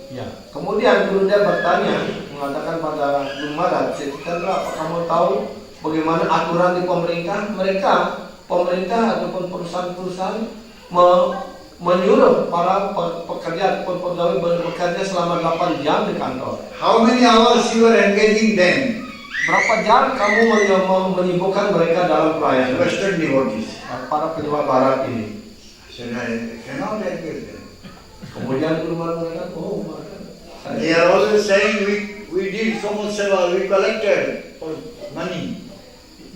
Ya, kemudian Gurudev bertanya, mengatakan pada Guru Maharaj, Chandra, apa kamu tahu bagaimana aturan di pemerintah? Pemerintah ataupun perusahaan-perusahaan menyuruh para pekerja ataupun pegawai bekerja selama 8 jam di kantor. How many hours you are engaging them? Berapa jam kamu menyibukkan mereka dalam pelayanan? Western devotees. Para penyembah Barat ini. Said, I cannot engage them. Kemudian Guru Maharaj mengatakan, They are always saying, we did so much seva, we collected for money.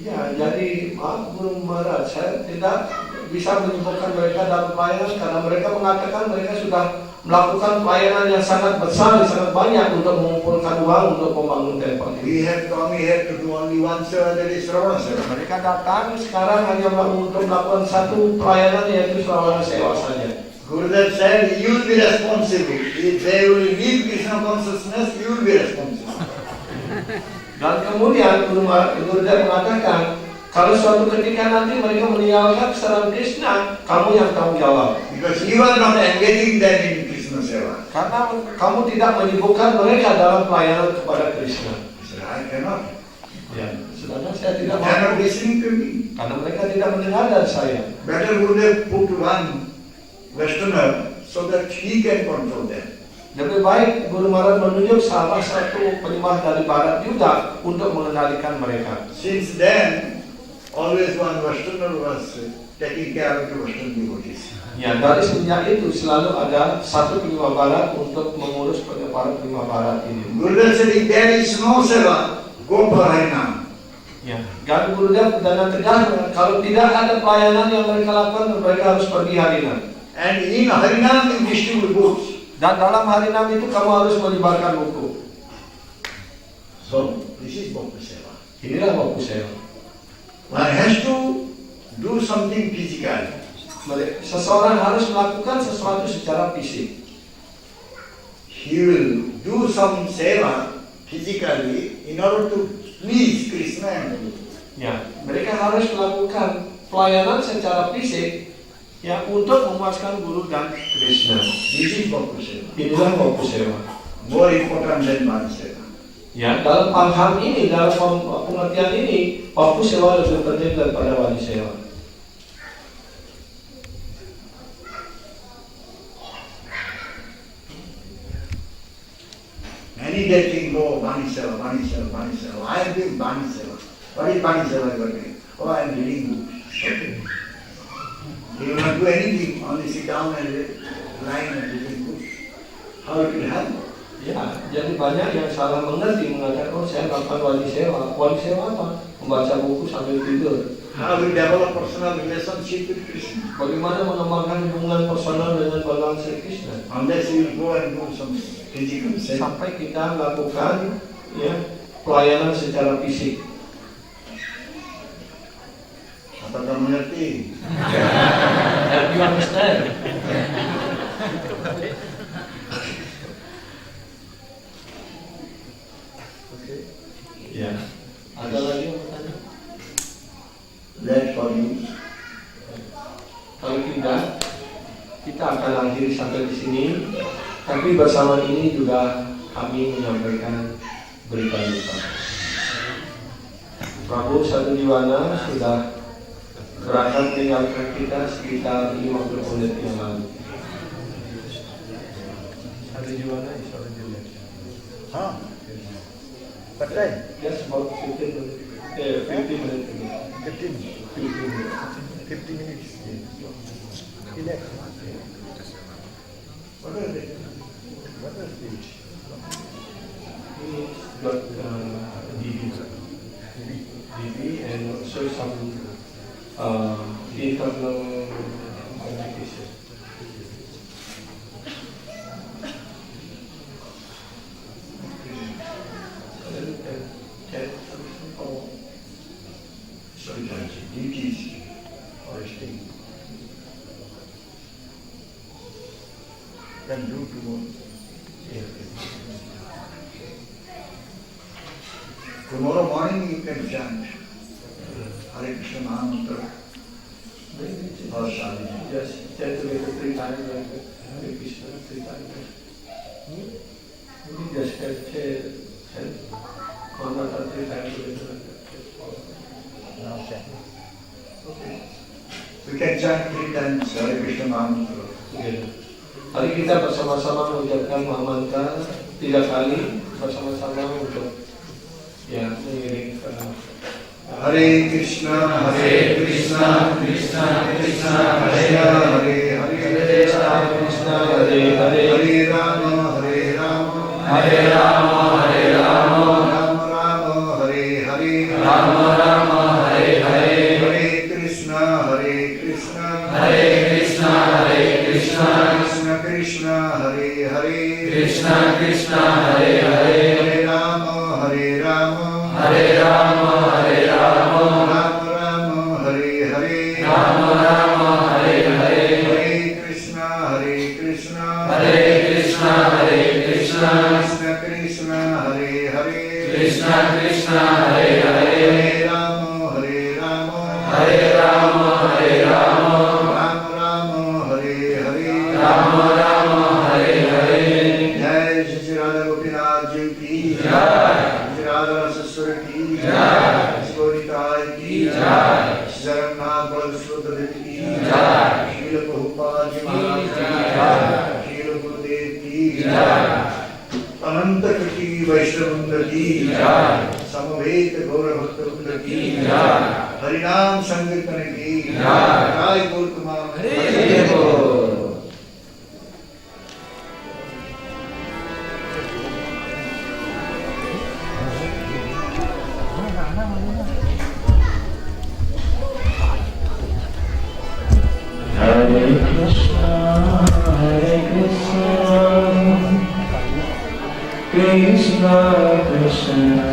ya, jadi maaf Guru Maharaj, saya tidak bisa menyibukkan mereka dalam pelayanan karena mereka mengatakan mereka sudah melakukan pelayanan yang sangat besar, sangat banyak untuk mengumpulkan uang untuk membangun tempat. We have come here to do only one seva, that is Shravana seva. Mereka datang sekarang hanya untuk melakukan satu pelayanan, yaitu Shravana Seva saja. Gurudev said, you will be responsible. If they will leave Krishna consciousness, you will be responsible. Dan kemudian Gurudev mengatakan, kalau suatu ketika nanti mereka meninggalkan kesadaran Krishna, kamu yang tanggung jawab. Because you are not engaging them in Krishna seva. Karena kamu tidak menyibukkan mereka dalam pelayanan kepada Krishna. He said, I cannot. Ya, sedangkan saya tidak They are not mau, listening to me. karena mereka tidak mendengar dari saya. Better Gurudev put one Westerner so that he can control them. Lebih baik Guru Maharaj menunjuk salah satu penyembah dari Barat juga untuk mengendalikan mereka. Since then, always one Westerner was taking care of the Western devotees. Ya, dari semenjak itu selalu ada satu penyembah Barat untuk mengurus para penyembah Barat ini. Gurudev said, if there is no seva, go for Harinam. Ya, dan Gurudev dan tegas, kalau tidak ada pelayanan yang mereka lakukan, mereka harus pergi Harinam. And in Harinam, you distribute books. Dan dalam Harinam itu kamu harus menyebarkan buku. So, this is Bhakti Seva. Inilah Bhakti Seva. One has to do something physical. Seseorang harus melakukan sesuatu secara fisik. He will do some seva physically in order to please Krishna and Guru. Ya, mereka harus melakukan pelayanan secara fisik, ya, untuk memuaskan Guru dan Krishna. This is Bhakti Seva. Inilah Bhakti Seva. More important than Bhakti Seva. Ya, dalam paham ini, dalam pengertian ini, Bhakti Seva lebih penting daripada Wani Seva. Many they think, oh, Bhani Seva, Bhani Seva, Bhani Seva. I am doing Bhani Seva. What is Bhani Seva you are doing? Oh, I am reading books. Okay. You will not do anything, only sit down and line and reading books. How it will help? Ya, jadi banyak yang salah mengerti, mengatakan, oh saya melakukan Wani Seva. Wani Seva apa? Membaca buku sambil tidur. How will develop personal relationship with Krishna? Bagaimana mengembangkan hubungan personal dengan Bhagawan Sri Krishna? Unless you will go and do some physical self. Sampai kita lakukan, ya, pelayanan secara fisik. Apakah mengerti? Have you understand? Ya. Ada lagi yang bertanya? Let for you. Kalau tidak, kita akan akhiri sampai di sini. Tapi bersama ini juga kami menyampaikan berita duka. Prabu Satyajivana sudah berangkat meninggalkan kita sekitar 50 menit yang lalu. Satyajivana is already left. Huh? But right. Just about 15 minutes. 50 minutes. 50 minutes. Relax. What are they? What are they? He's got DB and also some internal communication. DTs or sting. Can do tomorrow. Tomorrow morning you can chant Hare Krishna Mahamantra or Shadi. Just chant together 3 times like that. Hare Krishna 3 times. Maybe just chant Mahamantra 3 times together like that. Okay. We can chant 3 times Hare Krishna Mahamantra. Together. Hari kita bersama-sama mengucapkan Mahamantra 3 kali bersama-sama untuk mengiringkan Hare Krishna, Krishna Krishna, Hare Hare, Hare Krishna, Hare Hare, Hare Rama, Hare Rama, Hare Rama, Hare Rama, Rama Rama, Hare Hare, Rama Rama, Hare Hare, Hare Krishna, Krishna Krishna, Hare Krishna, Krishna Krishna, Hare Hare, Krishna Krishna, Hare Hare, Hare Rama, Hare Rama, Hare Rama, Hare Rama, Rama Rama, Hare Hare, Rama Rama, Hare Hare, Hare Krishna, Krishna, Hare Krishna, Hare Krishna, Krishna Krishna, Hare Hare, Krishna Krishna, Hare Hare, Hare Rama, Hare Rama, Hare Rama, Hare Rama, Rama Rama, Hare Hare, Rama Rama, Hare Hare. Jai Shri Radha Gopinath Ji ki Jai. Shri Radha Sasur ki Jai. Shri Gauritai ki Jai. Shri Jagannath Baladaswata Devi ki Jai. Shri Prabhupada Ji Maharaj ki Jai. Shri Gurudev ki Jai. अनंत की वैष्णव की समवेत गौर भक्त की हरिनाम संकीर्तन की जय बोल कुमार हरे बोल। Hare Krishna, Krishna Krishna,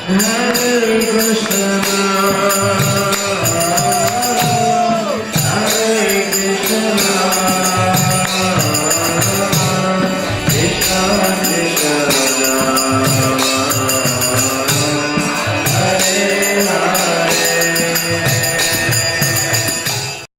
Hare Krishna